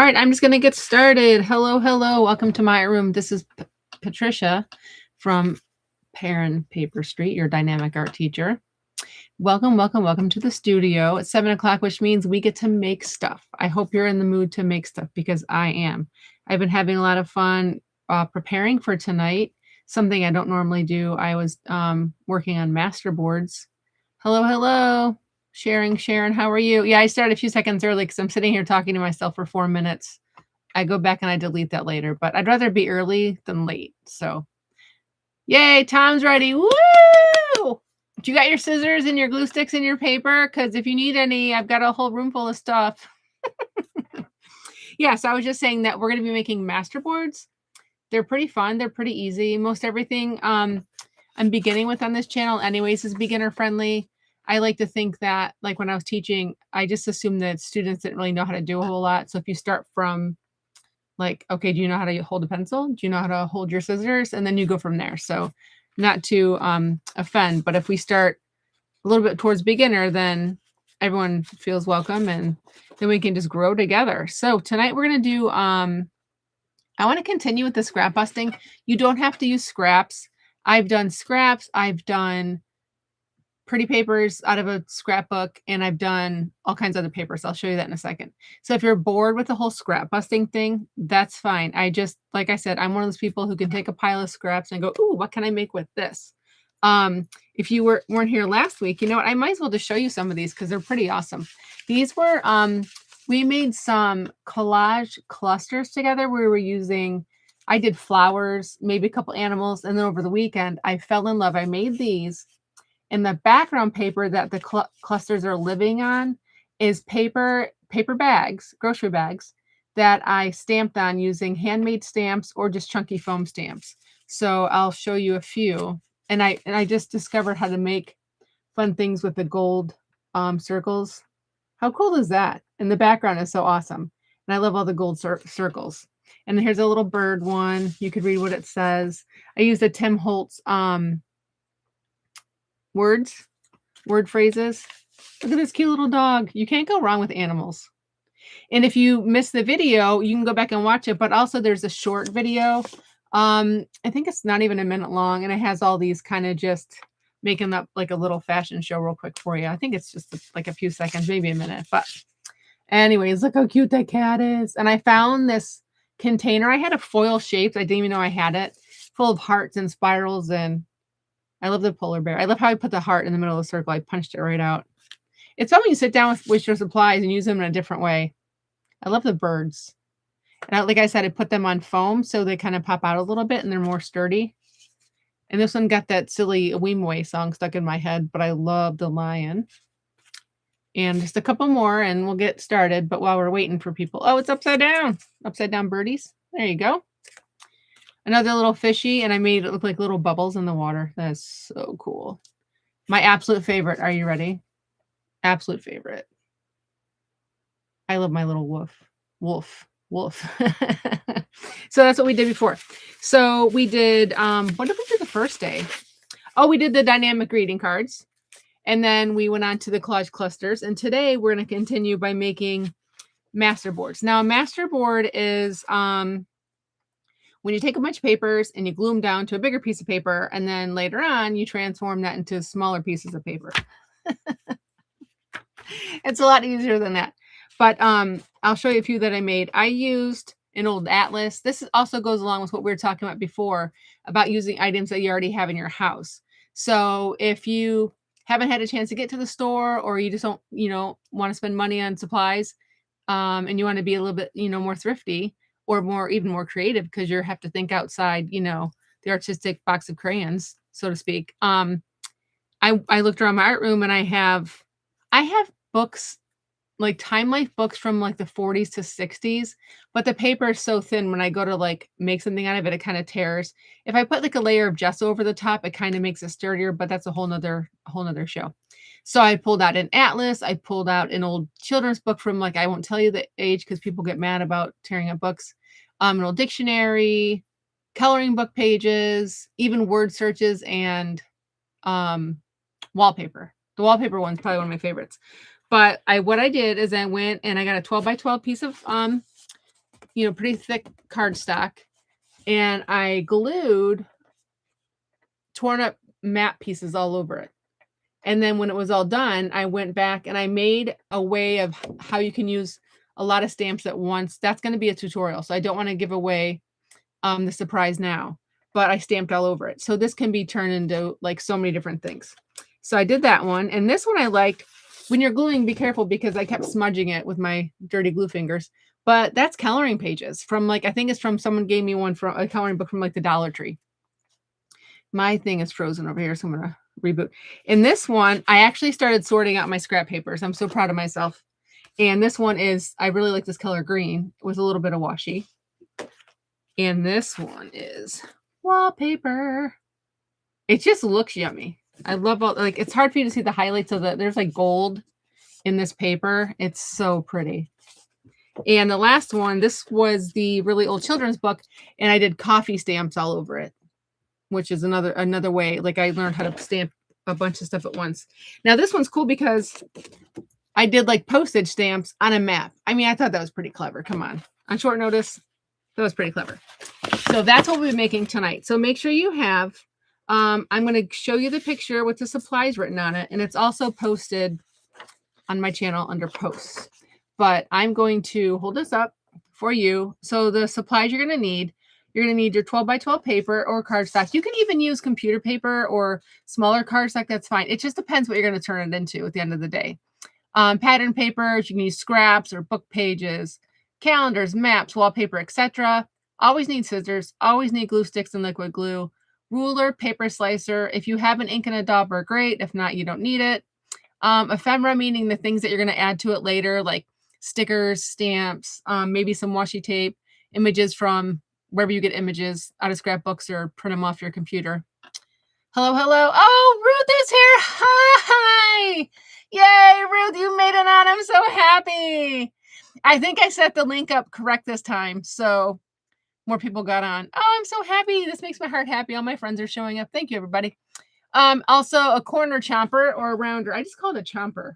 All right, I'm just going to get started. Hello, hello. Welcome to my room. This is Patricia from Perrin Paper Street, your dynamic art teacher. Welcome, welcome, welcome to the studio. It's 7 o'clock, which means we get to make stuff. I hope you're in the mood to make stuff because I am. I've been having a lot of fun preparing for tonight, something I don't normally do. I was working on masterboards. Hello, hello. Sharon, how are you? Yeah, I started a few seconds early because I'm sitting here talking to myself for 4 minutes. I go back and I delete that later, but I'd rather be early than late. So, yay, Tom's ready. Woo! Do you got your scissors and your glue sticks and your paper? Because if you need any, I've got a whole room full of stuff. Yeah, so I was just saying that we're going to be making masterboards. They're pretty fun. They're pretty easy. Most everything I'm beginning with on this channel anyways is beginner friendly. I like to think that, like when I was teaching, I just assumed that students didn't really know how to do a whole lot. So if you start from like, okay, do you know how to hold a pencil? Do you know how to hold your scissors? And then you go from there. So not to offend, but if we start a little bit towards beginner, then everyone feels welcome and then we can just grow together. So tonight we're going to do, I want to continue with the scrap busting. You don't have to use scraps. I've done scraps. I've done pretty papers out of a scrapbook, and I've done all kinds of other papers. I'll show you that in a second. So if you're bored with the whole scrap busting thing, that's fine. I just, like I said, I'm one of those people who can take a pile of scraps and go, ooh, what can I make with this? If you weren't here last week, you know what? I might as well just show you some of these because they're pretty awesome. These were, we made some collage clusters together. We were using, I did flowers, maybe a couple animals, and then over the weekend, I fell in love. I made these. And the background paper that the clusters are living on is paper bags, grocery bags, that I stamped on using handmade stamps or just chunky foam stamps. So I'll show you a few. And I just discovered how to make fun things with the gold circles. How cool is that? And the background is so awesome. And I love all the gold circles. And here's a little bird one. You could read what it says. I used a Tim Holtz word phrases. Look at this cute little dog. You can't go wrong with animals. And if you miss the video, you can go back and watch it. But also there's a short video. I think it's not even a minute long, and it has all these kind of just making up like a little fashion show real quick for you. I think it's just like a few seconds, maybe a minute. But anyways, look how cute that cat is. And I found this container. I had a foil shaped. I didn't even know I had it, full of hearts and spirals, and I love the polar bear. I love how I put the heart in the middle of the circle. I punched it right out. It's fun when you sit down with your supplies and use them in a different way. I love the birds. And like I said, I put them on foam so they kind of pop out a little bit and they're more sturdy. And this one got that silly Weemaway song stuck in my head, but I love the lion. And just a couple more and we'll get started. But while we're waiting for people, oh, it's upside down. Upside down birdies. There you go. Another little fishy, and I made it look like little bubbles in the water. That's so cool. My absolute favorite. Are you ready? Absolute favorite. I love my little wolf. So that's what we did before. So we did, what did we do the first day? Oh, we did the dynamic greeting cards. And then we went on to the collage clusters. And today we're going to continue by making masterboards. Now, a masterboard is, when you take a bunch of papers and you glue them down to a bigger piece of paper, and then later on you transform that into smaller pieces of paper. It's a lot easier than that. But I'll show you a few that I made. I used an old atlas. This also goes along with what we were talking about before about using items that you already have in your house. So if you haven't had a chance to get to the store, or you just don't, want to spend money on supplies, and you want to be a little bit, more thrifty, or even more creative because you have to think outside, the artistic box of crayons, so to speak. I looked around my art room and I have books, like Time Life books from like the 40s to 60s, but the paper is so thin when I go to like make something out of it, it kind of tears. If I put like a layer of gesso over the top, it kind of makes it sturdier, but that's a whole nother show. So I pulled out an atlas. I pulled out an old children's book from, like, I won't tell you the age because people get mad about tearing up books. An old dictionary, coloring book pages, even word searches, and wallpaper. The wallpaper one's probably one of my favorites. But what I did is I went and I got a 12 by 12 piece of pretty thick cardstock, and I glued torn up map pieces all over it. And then when it was all done, I went back and I made a way of how you can use a lot of stamps at once. That's going to be a tutorial, so I don't want to give away the surprise now, but I stamped all over it. So this can be turned into like so many different things. So I did that one. And this one I liked. When you're gluing, be careful because I kept smudging it with my dirty glue fingers. But that's coloring pages from like, I think it's from someone gave me one from a coloring book from like the Dollar Tree. My thing is frozen over here, so I'm going to reboot. In this one, I actually started sorting out my scrap papers. I'm so proud of myself. And this one is, I really like this color green with a little bit of washi. And this one is wallpaper. It just looks yummy. I love all, like, it's hard for you to see the highlights of there's like gold in this paper. It's so pretty. And the last one, this was the really old children's book, and I did coffee stamps all over it, which is another way. Like I learned how to stamp a bunch of stuff at once. Now this one's cool because I did like postage stamps on a map. I mean, I thought that was pretty clever. Come on short notice. That was pretty clever. So that's what we'll be making tonight. So make sure you have, I'm going to show you the picture with the supplies written on it. And it's also posted on my channel under posts. But I'm going to hold this up for you. So the supplies you're going to need your 12 by 12 paper or cardstock. You can even use computer paper or smaller cardstock. That's fine. It just depends what you're going to turn it into at the end of the day. Pattern papers, you can use scraps or book pages, calendars, maps, wallpaper, etc. Always need scissors, always need glue sticks and liquid glue, ruler, paper slicer. If you have an ink and a dauber, great. If not, you don't need it. Ephemera, meaning the things that you're going to add to it later, like stickers, stamps, maybe some washi tape, images from wherever you get images out of scrapbooks or print them off your computer. Hello. Oh, Ruth is here. Hi. Yay, Ruth, you made it on. I'm so happy. I think I set the link up correct this time, so more people got on. Oh, I'm so happy. This makes my heart happy. All my friends are showing up. Thank you, everybody. Also a corner chomper or a rounder. I just called it a chomper.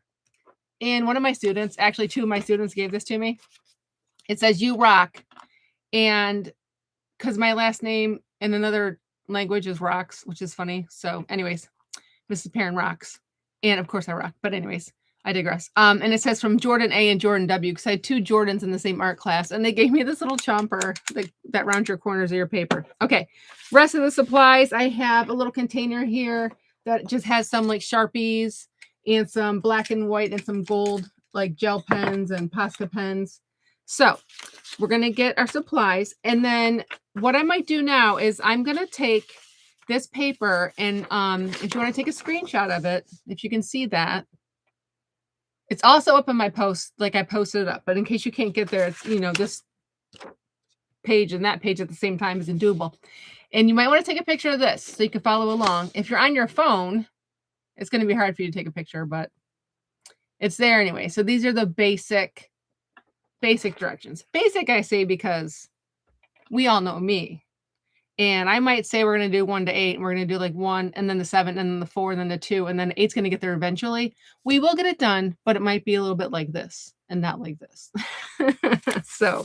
And one of my students, actually two of my students gave this to me. It says, "You rock." And because my last name in another language is rocks, which is funny. So anyways, Mrs. Perrin rocks. And of course I rock. But anyways, I digress. And it says from Jordan A and Jordan W, because I had two Jordans in the same art class, and they gave me this little chomper that rounds your corners of your paper. Okay, rest of the supplies, I have a little container here that just has some like Sharpies and some black and white and some gold like gel pens and Posca pens. So we're going to get our supplies. And then what I might do now is I'm going to take this paper and if you want to take a screenshot of it, if you can see that, it's also up in my post, like I posted it up, but in case you can't get there, it's, this page and that page at the same time isn't doable. And you might want to take a picture of this so you can follow along. If you're on your phone, it's going to be hard for you to take a picture, but it's there anyway. So these are the basic directions. Basic, I say, because we all know me. And I might say we're going to do 1 to 8, and we're going to do like 1, and then the 7, and then the 4, and then the 2, and then 8's going to get there eventually. We will get it done, but it might be a little bit like this and not like this. So,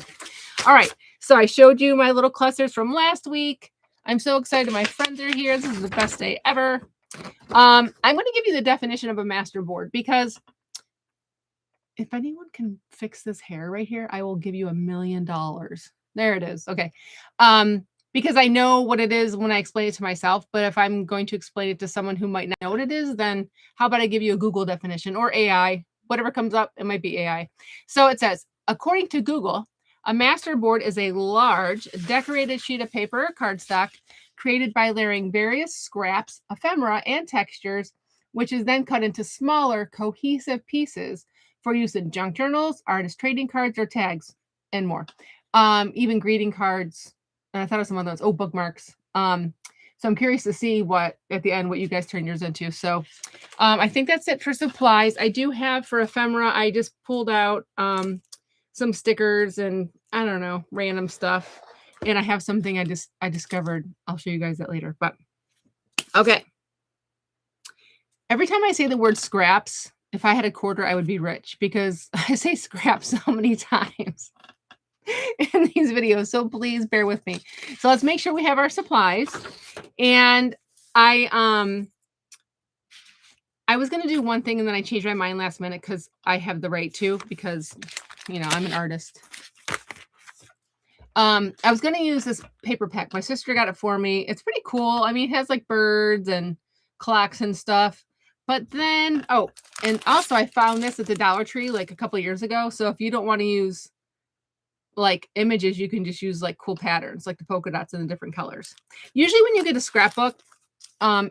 all right. So I showed you my little clusters from last week. I'm so excited. My friends are here. This is the best day ever. I'm going to give you the definition of a master board, because if anyone can fix this hair right here, I will give you $1 million. There it is. Okay. Because I know what it is when I explain it to myself, but if I'm going to explain it to someone who might not know what it is, then how about I give you a Google definition or AI, whatever comes up, it might be AI. So it says, according to Google, a master board is a large decorated sheet of paper or cardstock created by layering various scraps, ephemera, and textures, which is then cut into smaller cohesive pieces for use in junk journals, artist trading cards, or tags, and more. Even greeting cards. And I thought of some other ones. Oh, bookmarks. So I'm curious to see what you guys turn yours into. So I think that's it for supplies. I do have for ephemera, I just pulled out some stickers and I don't know, random stuff. And I have something I discovered. I'll show you guys that later. But okay. Every time I say the word scraps, if I had a quarter, I would be rich, because I say scraps so many times. in these videos, so please bear with me. So let's make sure we have our supplies. And I was going to do one thing and then I changed my mind last minute because I have the right to, because, you know, I'm an artist. I was going to use this paper pack. My sister got it for me. It's pretty cool. I mean, it has like birds and clocks and stuff. But then, oh, and also I found this at the Dollar Tree like a couple of years ago. So if you don't want to use like images, you can just use like cool patterns, like the polka dots in the different colors. Usually when you get a scrapbook,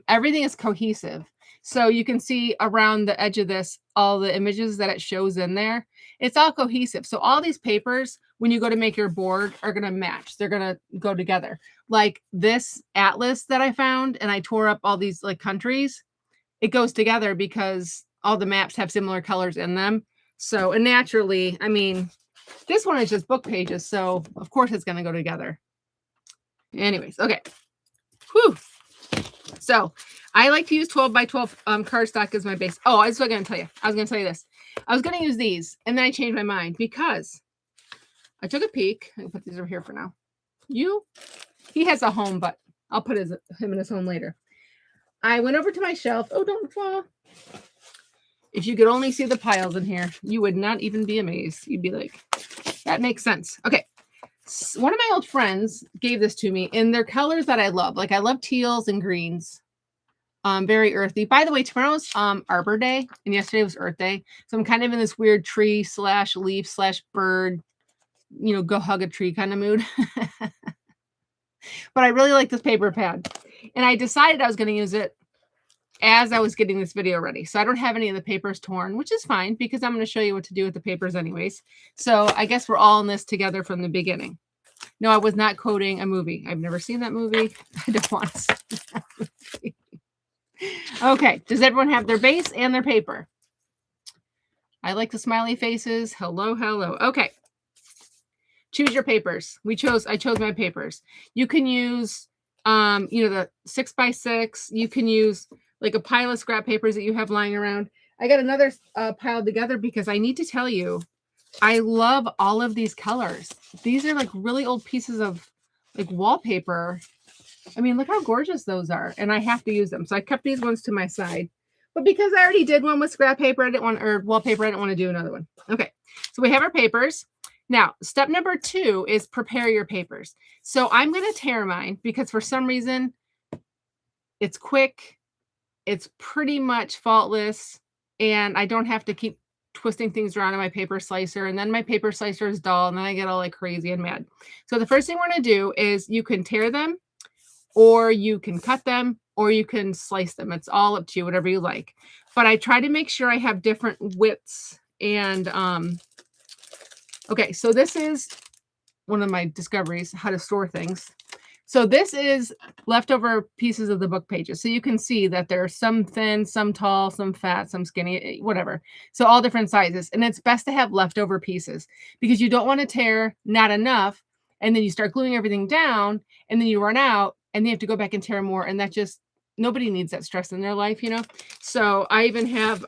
everything is cohesive. So you can see around the edge of this, all the images that it shows in there. It's all cohesive. So all these papers, when you go to make your board, are going to match. They're going to go together. Like this atlas that I found, and I tore up all these like countries. It goes together because all the maps have similar colors in them. So, and naturally, I mean, this one is just book pages. So of course it's going to go together. Anyways, okay. Whew. So I like to use 12 by 12 cardstock as my base. Oh, I was going to tell you. I was going to tell you this. I was going to use these, and then I changed my mind because I took a peek. I can put these over here for now. He has a home, but I'll put him in his home later. I went over to my shelf. Oh, don't fall. If you could only see the piles in here, you would not even be amazed. You'd be like, that makes sense. Okay. One of my old friends gave this to me, and they're colors that I love. Like I love teals and greens. Very earthy. By the way, tomorrow's Arbor Day, and yesterday was Earth Day. So I'm kind of in this weird tree / leaf / bird, you know, go hug a tree kind of mood. But I really like this paper pad. And I decided I was going to use it as I was getting this video ready. So I don't have any of the papers torn, which is fine because I'm going to show you what to do with the papers anyways. So I guess we're all in this together from the beginning. No, I was not quoting a movie. I've never seen that movie. I don't want to see that movie. Okay, does everyone have their base and their paper? I like the smiley faces. Hello, hello. Okay. Choose your papers. I chose my papers. You can use, you know, the 6x6. You can use like a pile of scrap papers that you have lying around. I got another pile together because I need to tell you, I love all of these colors. These are like really old pieces of like wallpaper. I mean, look how gorgeous those are. And I have to use them. So I kept these ones to my side. But because I already did one with scrap paper, or wallpaper, I didn't want to do another one. Okay. So we have our papers. Now, step number 2 is prepare your papers. So I'm going to tear mine because for some reason it's quick. It's pretty much faultless. And I don't have to keep twisting things around in my paper slicer. And then my paper slicer is dull. And then I get all like crazy and mad. So the first thing we're going to do is you can tear them, or you can cut them, or you can slice them. It's all up to you, whatever you like. But I try to make sure I have different widths. And okay, so this is one of my discoveries, how to store things. So this is leftover pieces of the book pages. So you can see that there are some thin, some tall, some fat, some skinny, whatever. So all different sizes. And it's best to have leftover pieces because you don't want to tear not enough. And then you start gluing everything down and then you run out and you have to go back and tear more. And that just, nobody needs that stress in their life, you know? So I even have,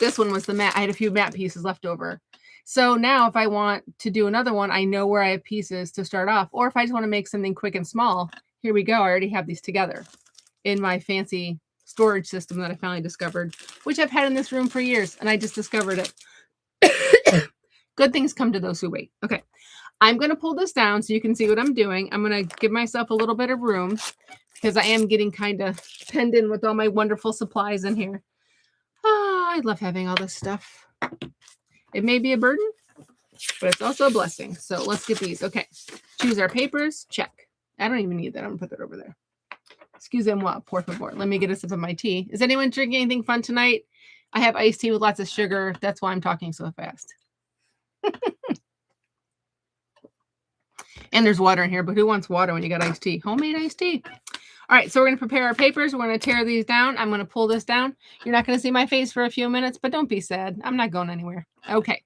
this one was the mat. I had a few mat pieces left over. So now if I want to do another one, I know where I have pieces to start off. Or if I just want to make something quick and small, here we go. I already have these together in my fancy storage system that I finally discovered, which I've had in this room for years. And I just discovered it. Good things come to those who wait. Okay. I'm going to pull this down so you can see what I'm doing. I'm going to give myself a little bit of room because I am getting kind of penned in with all my wonderful supplies in here. Oh, I love having all this stuff. It may be a burden, but it's also a blessing. So let's get these. Okay. Choose our papers. Check. I don't even need that. I'm going to put that over there. Excusez-moi, por favor. Let me get a sip of my tea. Is anyone drinking anything fun tonight? I have iced tea with lots of sugar. That's why I'm talking so fast. And there's water in here, but who wants water when you got iced tea? Homemade iced tea. All right, so we're going to prepare our papers. We're going to tear these down. I'm going to pull this down. You're not going to see my face for a few minutes, but don't be sad. I'm not going anywhere. Okay.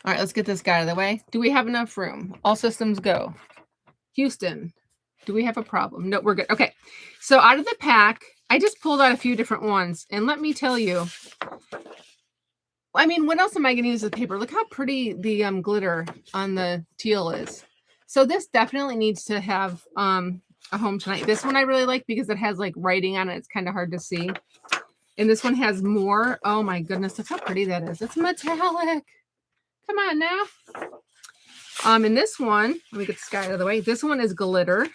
All right, let's get this guy out of the way. Do we have enough room? All systems go. Houston, do we have a problem? No, we're good. Okay, so out of the pack, I just pulled out a few different ones. And let me tell you, I mean, what else am I going to use as paper? Look how pretty the glitter on the teal is. So this definitely needs to have a home tonight. This one I really like because it has like writing on it. It's kind of hard to see. And this one has more. Oh my goodness, look how pretty that is. It's metallic. Come on now. And this one, let me get this guy out of the way. This one is glitter.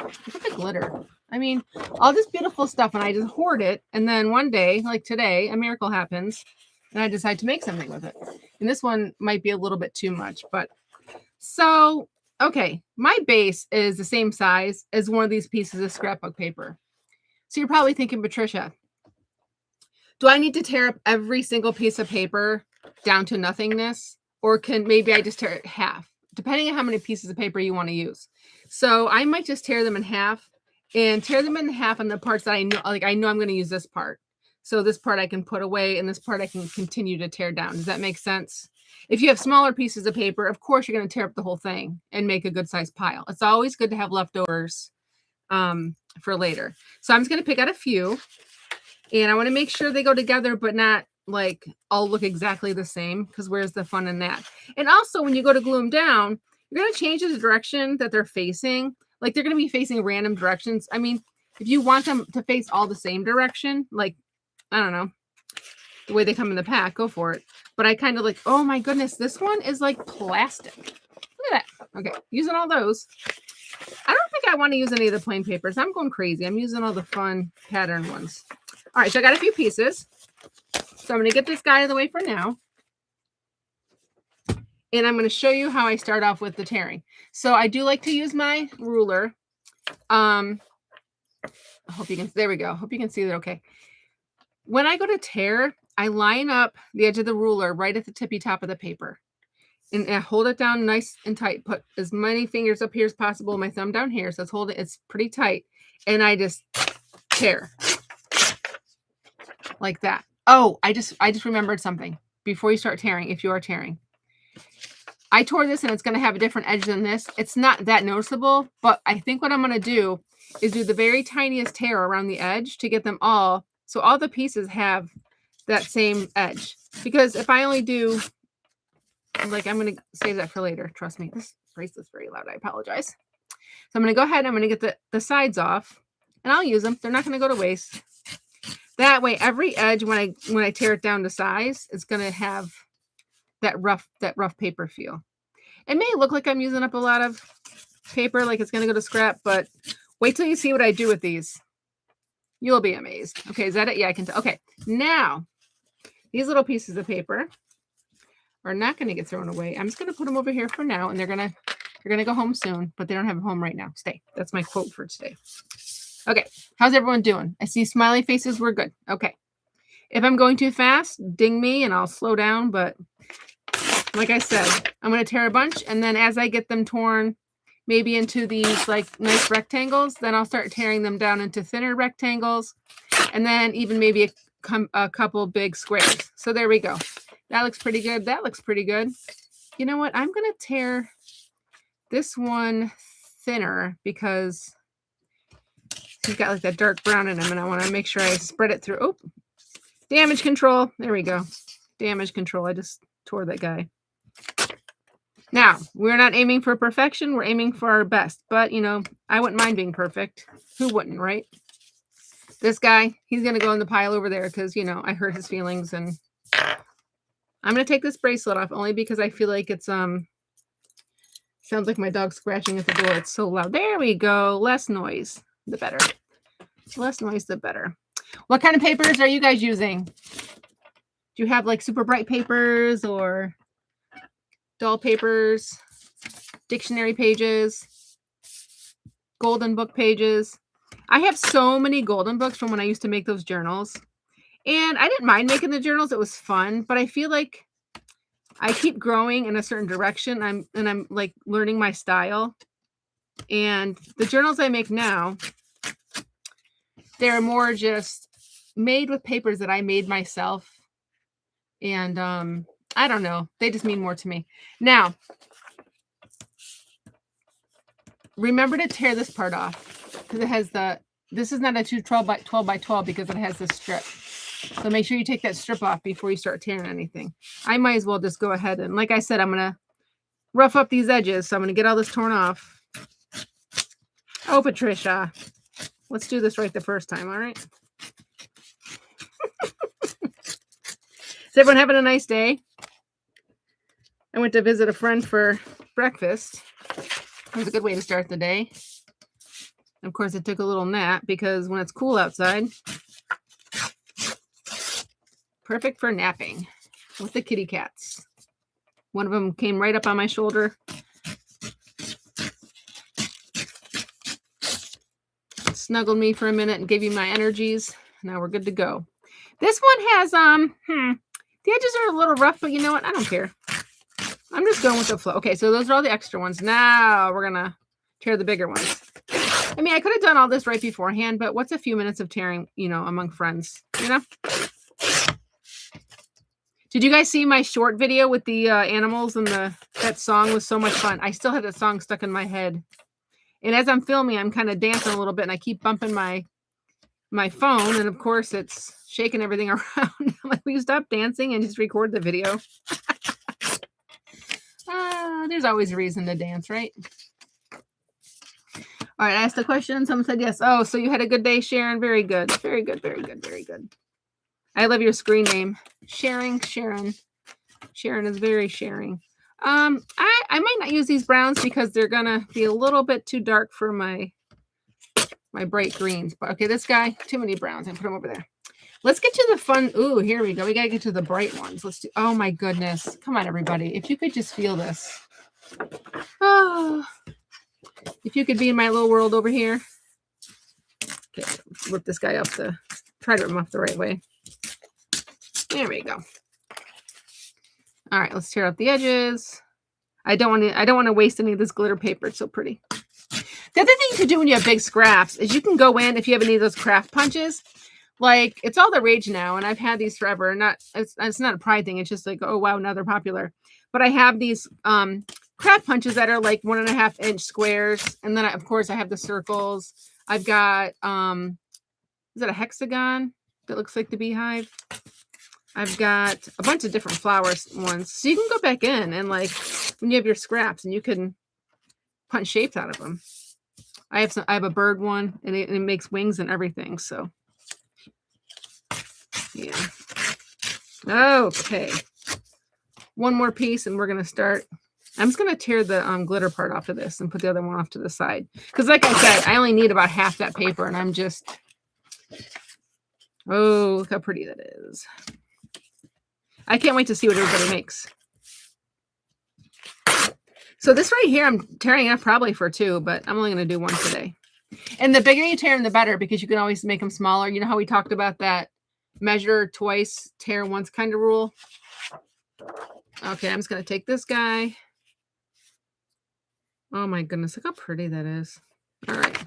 Look at the glitter. I mean, all this beautiful stuff, and I just hoard it. And then one day, like today, a miracle happens, and I decide to make something with it. And this one might be a little bit too much, but so, okay, my base is the same size as one of these pieces of scrapbook paper. So you're probably thinking, Patricia, do I need to tear up every single piece of paper down to nothingness? Or can maybe I just tear it half, depending on how many pieces of paper you want to use. So I might just tear them in half and tear them in half on the parts that I know, like I know I'm going to use this part. So this part I can put away and this part I can continue to tear down. Does that make sense? If you have smaller pieces of paper, of course, you're going to tear up the whole thing and make a good sized pile. It's always good to have leftovers for later. So I'm just going to pick out a few and I want to make sure they go together, but not like all look exactly the same, because where's the fun in that? And also when you go to glue them down, you're going to change the direction that they're facing. Like they're going to be facing random directions. I mean, if you want them to face all the same direction, like, I don't know, the way they come in the pack, go for it. But I kind of like, oh my goodness, this one is like plastic. Look at that. Okay, using all those. I don't think I want to use any of the plain papers. I'm going crazy. I'm using all the fun pattern ones. All right, so I got a few pieces. So I'm going to get this guy out of the way for now. And I'm going to show you how I start off with the tearing. So I do like to use my ruler. I hope you can, there we go. Hope you can see that okay. When I go to tear, I line up the edge of the ruler right at the tippy top of the paper. And I hold it down nice and tight. Put as many fingers up here as possible. My thumb down here. So let's hold it. It's pretty tight. And I just tear. Like that. Oh, I just remembered something. Before you start tearing, if you are tearing. I tore this and it's going to have a different edge than this. It's not that noticeable, but I think what I'm going to do is do the very tiniest tear around the edge to get them all. So all the pieces have that same edge. Because if I only do, like, I'm going to save that for later. Trust me, this bracelet's very loud. I apologize. So I'm going to go ahead and I'm going to get the sides off and I'll use them. They're not going to go to waste. That way, every edge, when I tear it down to size, it's going to have that rough paper feel. It may look like I'm using up a lot of paper, like it's going to go to scrap, but wait till you see what I do with these. You'll be amazed. Okay, is that it? Yeah, I can tell. Okay, now these little pieces of paper are not going to get thrown away. I'm just going to put them over here for now, and they're going to go home soon, but they don't have a home right now. Stay. That's my quote for today. Okay, how's everyone doing? I see smiley faces. We're good. Okay. If I'm going too fast, ding me and I'll slow down, but like I said, I'm going to tear a bunch, and then as I get them torn maybe into these like nice rectangles, then I'll start tearing them down into thinner rectangles, and then even maybe a couple big squares. So there we go. That looks pretty good. That looks pretty good. You know what? I'm going to tear this one thinner because he's got like that dark brown in him, and I want to make sure I spread it through. Oh, damage control. There we go. Damage control. I just tore that guy. Now, we're not aiming for perfection. We're aiming for our best. But, you know, I wouldn't mind being perfect. Who wouldn't, right? This guy, he's going to go in the pile over there because, you know, I hurt his feelings. And I'm going to take this bracelet off only because I feel like it's, sounds like my dog scratching at the door. It's so loud. There we go. Less noise, the better. Less noise, the better. What kind of papers are you guys using? Do you have like super bright papers or dull papers, dictionary pages, golden book pages? I have so many golden books from when I used to make those journals. And I didn't mind making the journals. It was fun, but I feel like I keep growing in a certain direction. I'm like learning my style. And the journals I make now, they're more just made with papers that I made myself. And I don't know. They just mean more to me. Now, remember to tear this part off because it has this is not a 12 by 12 because it has this strip. So make sure you take that strip off before you start tearing anything. I might as well just go ahead and, like I said, I'm going to rough up these edges. So I'm going to get all this torn off. Oh, Patricia. Let's do this right the first time, all right? Is everyone having a nice day? I went to visit a friend for breakfast. It was a good way to start the day. Of course, I took a little nap because when it's cool outside, perfect for napping with the kitty cats. One of them came right up on my shoulder. Snuggled me for a minute and gave me my energies. Now we're good to go. This one has, the edges are a little rough, but you know what? I don't care. I'm just going with the flow. Okay, so those are all the extra ones. Now we're going to tear the bigger ones. I mean, I could have done all this right beforehand, but what's a few minutes of tearing, you know, among friends, you know? Did you guys see my short video with the animals and that song was so much fun? I still have that song stuck in my head. And as I'm filming, I'm kind of dancing a little bit and I keep bumping my phone. And of course it's shaking everything around. I'm like, will you stop dancing and just record the video? There's always a reason to dance, right? All right, I asked a question. Someone said yes. Oh, so you had a good day, Sharon. Very good. Very good. Very good. Very good. I love your screen name. Sharing, Sharon. Sharon is very sharing. I might not use these browns because they're gonna be a little bit too dark for my bright greens. But okay, this guy, too many browns. I put them over there. Let's get to the fun. Ooh, here we go. We gotta get to the bright ones. Let's do. Oh my goodness! Come on, everybody. If you could just feel this. Oh, if you could be in my little world over here. Okay, rip this guy up to try to rip him off the right way. There we go. All right, let's tear up the edges. I don't want to waste any of this glitter paper. It's so pretty. The other thing to do when you have big scraps is you can go in, if you have any of those craft punches, like it's all the rage now, and I've had these forever. It's not a pride thing. It's just like, oh wow, now they're popular. But I have these craft punches that are like 1.5 inch squares, and then of course I have the circles. I've got is that a hexagon that looks like the beehive? I've got a bunch of different flowers ones. So you can go back in and like when you have your scraps and you can punch shapes out of them. I have a bird one and it makes wings and everything. So yeah. Okay. One more piece and we're going to start. I'm just going to tear the glitter part off of this and put the other one off to the side. Because like I said, I only need about half that paper and I'm just, oh, look how pretty that is. I can't wait to see what everybody makes. So this right here, I'm tearing up probably for 2, but I'm only going to do 1 today. And the bigger you tear them, the better, because you can always make them smaller. You know how we talked about that measure twice, tear once kind of rule? Okay, I'm just going to take this guy. Oh my goodness, look how pretty that is. All right.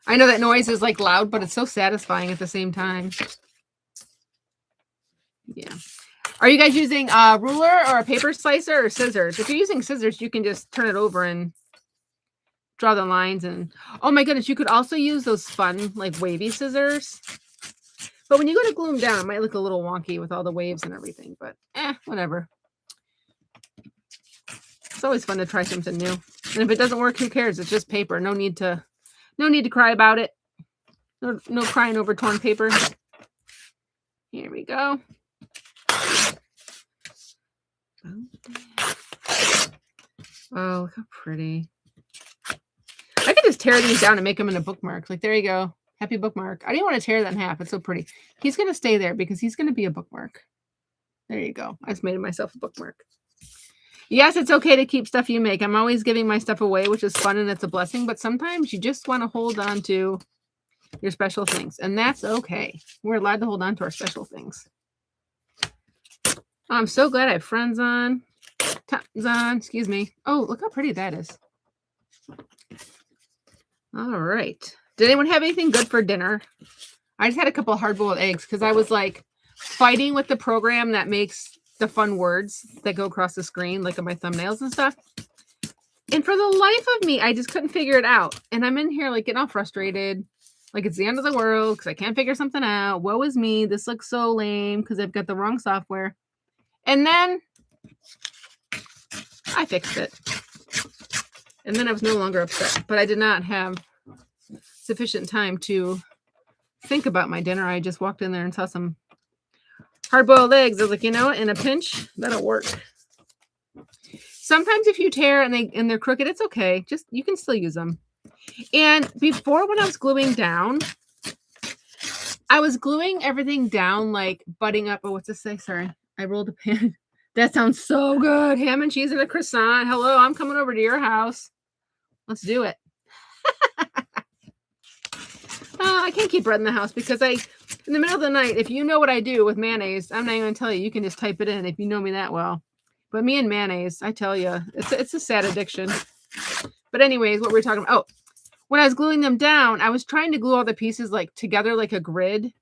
I know that noise is like loud, but it's so satisfying at the same time. Yeah. Are you guys using a ruler or a paper slicer or scissors? If you're using scissors, you can just turn it over and draw the lines. And oh my goodness, you could also use those fun, like wavy scissors. But when you go to glue them down, it might look a little wonky with all the waves and everything. But whatever. It's always fun to try something new. And if it doesn't work, who cares? It's just paper. No need to cry about it. No crying over torn paper. Here we go. Oh, look how pretty. I could just tear these down and make them into bookmarks. Like, there you go. Happy bookmark. I didn't want to tear that in half. It's so pretty. He's going to stay there because he's going to be a bookmark. There you go. I just made myself a bookmark. Yes, it's okay to keep stuff you make. I'm always giving my stuff away, which is fun and it's a blessing. But sometimes you just want to hold on to your special things. And that's okay. We're allowed to hold on to our special things. I'm so glad I have friends on. Tons on. Excuse me. Oh, look how pretty that is. All right. Did anyone have anything good for dinner? I just had a couple of hard-boiled eggs because I was like fighting with the program that makes the fun words that go across the screen, like on my thumbnails and stuff. And for the life of me, I just couldn't figure it out. And I'm in here like getting all frustrated. like it's the end of the world because I can't figure something out. Woe is me. This looks so lame because I've got the wrong software. And then I fixed it. And then I was no longer upset, but I did not have sufficient time to think about my dinner. I just walked in there and saw some hard-boiled eggs. I was like, you know what? In a pinch, that'll work. Sometimes if you tear and they're crooked, it's okay. Just you can still use them. And before, when I was gluing down, I was gluing everything down like butting up. Oh, what's this say? Sorry, I rolled a pin. That sounds so good. Ham and cheese and a croissant. Hello, I'm coming over to your house. Let's do it. I can't keep bread in the house because in the middle of the night, if you know what I do with mayonnaise, I'm not even going to tell you. You can just type it in if you know me that well. But me and mayonnaise, I tell you, it's a sad addiction. But anyways, what we're talking about. Oh, when I was gluing them down, I was trying to glue all the pieces like together like a grid.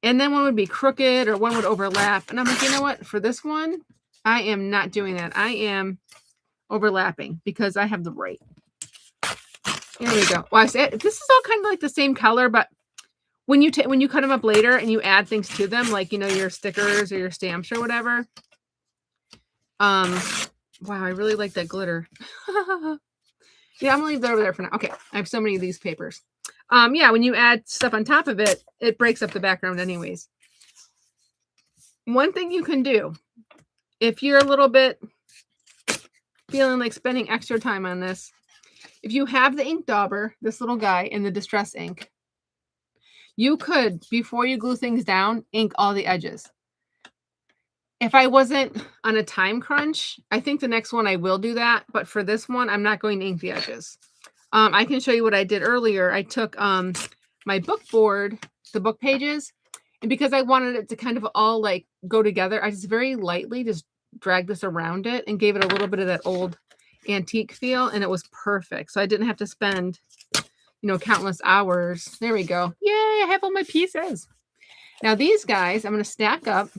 And then one would be crooked or one would overlap. And I'm like, you know what? For this one, I am not doing that. I am overlapping because I have the right. Here we go. Well, I said this is all kind of like the same color, but when you cut them up later and you add things to them, like, you know, your stickers or your stamps or whatever. Wow, I really like that glitter. Yeah, I'm gonna leave that over there for now. Okay, I have so many of these papers. Yeah, when you add stuff on top of it, it breaks up the background anyways. One thing you can do, if you're a little bit feeling like spending extra time on this, if you have the ink dauber, this little guy in the distress ink, you could, before you glue things down, ink all the edges. If I wasn't on a time crunch, I think the next one I will do that. But for this one, I'm not going to ink the edges. I can show you what I did earlier. I took my book board, the book pages, and because I wanted it to kind of all like go together, I just very lightly just dragged this around it and gave it a little bit of that old antique feel, and it was perfect. So I didn't have to spend, you know, countless hours. There we go. Yay, I have all my pieces. Now these guys, I'm going to stack up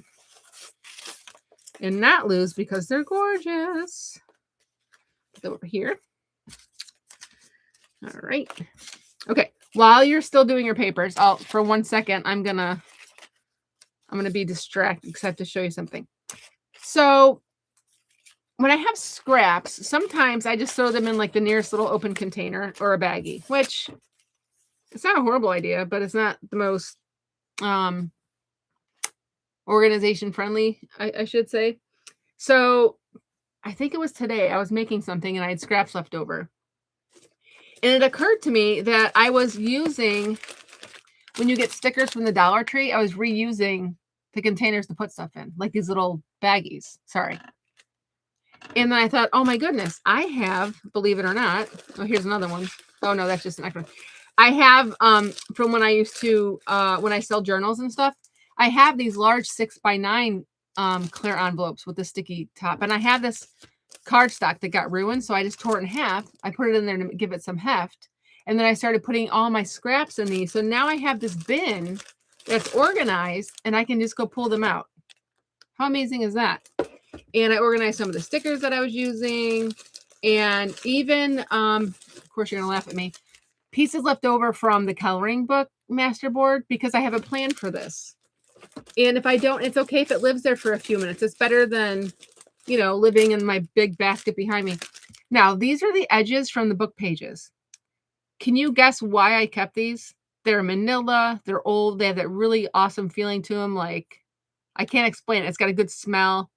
and not lose because they're gorgeous. Go over here. All right. Okay. While you're still doing your papers, for 1 second, I'm gonna be distracted because I have to show you something. So when I have scraps, sometimes I just throw them in like the nearest little open container or a baggie, which it's not a horrible idea, but it's not the most organization friendly, I should say. So I think it was today I was making something and I had scraps left over. And it occurred to me that I was using, when you get stickers from the Dollar Tree, I was reusing the containers to put stuff in, like these little baggies. Sorry. And then I thought, oh my goodness, I have, believe it or not, oh, here's another one. Oh no, that's just an extra one. I have, from when I used to, when I sell journals and stuff, I have these large 6x9 clear envelopes with the sticky top. And I have this cardstock that got ruined, so I just tore it in half. I put it in there to give it some heft. And then I started putting all my scraps in these. So now I have this bin that's organized and I can just go pull them out. How amazing is that? And I organized some of the stickers that I was using. And even, of course, you're going to laugh at me, pieces left over from the coloring book masterboard because I have a plan for this. And if I don't, it's okay if it lives there for a few minutes. It's better than, you know, living in my big basket behind me. Now, these are the edges from the book pages. Can you guess why I kept these? They're manila. They're old. They have that really awesome feeling to them. Like, I can't explain it. It's got a good smell.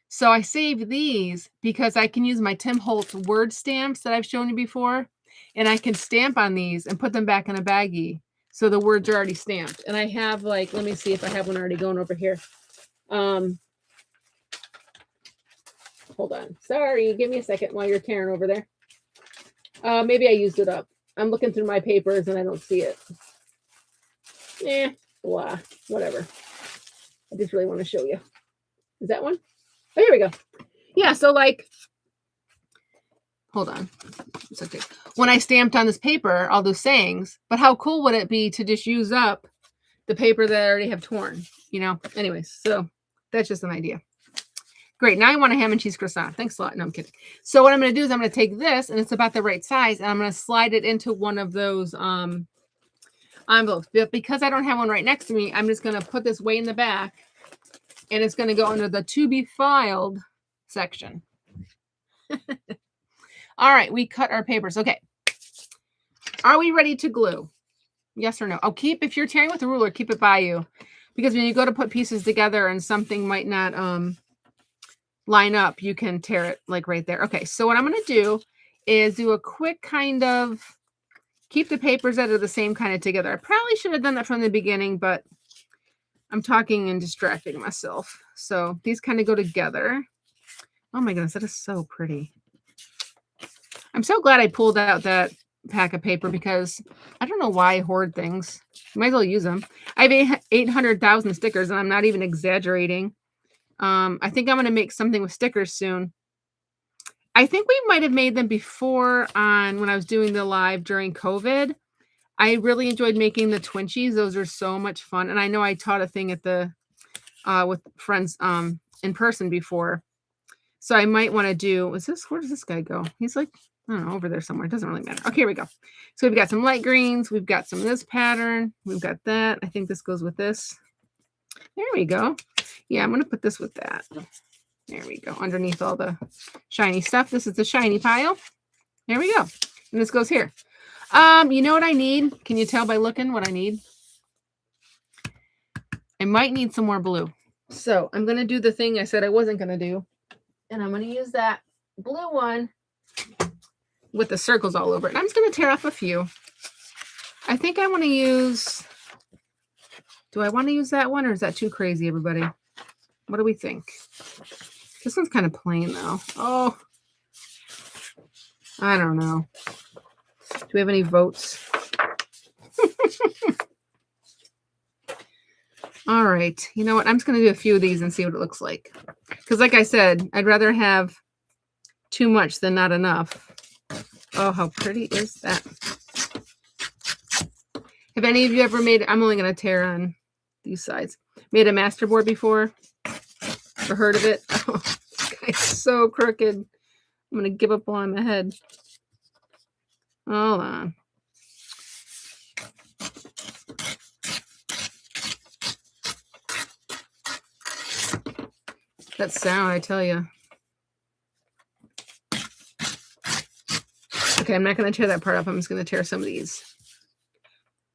So I saved these because I can use my Tim Holtz word stamps that I've shown you before. And I can stamp on these and put them back in a baggie. So the words are already stamped. And I have like, let me see if I have one already going over here. Hold on. Sorry. Give me a second while you're tearing over there. Maybe I used it up. I'm looking through my papers and I don't see it. Blah, whatever. I just really want to show you. Is that one? Oh, here we go. Yeah, so like, hold on. It's okay. When I stamped on this paper, all those sayings, but how cool would it be to just use up the paper that I already have torn, you know? Anyways, so that's just an idea. Great. Now I want a ham and cheese croissant. Thanks a lot. No, I'm kidding. So what I'm going to do is I'm going to take this, and it's about the right size, and I'm going to slide it into one of those envelopes. But because I don't have one right next to me, I'm just going to put this way in the back, and it's going to go under the to be filed section. All right, we cut our papers. Okay. Are we ready to glue? Yes or no? Oh, if you're tearing with a ruler, keep it by you. Because when you go to put pieces together and something might not line up, you can tear it like right there. Okay, so what I'm going to do is do a quick kind of keep the papers that are the same kind of together. I probably should have done that from the beginning, but I'm talking and distracting myself. So these kind of go together. Oh my goodness, that is so pretty. I'm so glad I pulled out that pack of paper because I don't know why I hoard things. Might as well use them. I have 800,000 stickers, and I'm not even exaggerating. I think I'm going to make something with stickers soon. I think we might have made them before when I was doing the live during COVID. I really enjoyed making the Twinchies. Those are so much fun. And I know I taught a thing at the with friends in person before. So I might want to do, where does this guy go? He's like, I don't know, over there somewhere. It doesn't really matter. Okay, here we go. So we've got some light greens. We've got some of this pattern. We've got that. I think this goes with this. There we go. Yeah, I'm going to put this with that. There we go. Underneath all the shiny stuff. This is the shiny pile. There we go. And this goes here. You know what I need? Can you tell by looking what I need? I might need some more blue. So I'm going to do the thing I said I wasn't going to do. And I'm going to use that blue one with the circles all over it. And I'm just going to tear off a few. I think I want to use... Do I want to use that one, or is that too crazy, everybody? What do we think? This one's kind of plain, though. Oh, I don't know. Do we have any votes? All right. You know what? I'm just going to do a few of these and see what it looks like. Because like I said, I'd rather have too much than not enough. Oh, how pretty is that? Have any of you ever made... I'm only going to tear on these sides. Made a masterboard before? Or heard of it? Oh, this guy's so crooked. I'm going to give up on my head. Hold on. That sound, I tell you. Okay, I'm not going to tear that part up. I'm just going to tear some of these.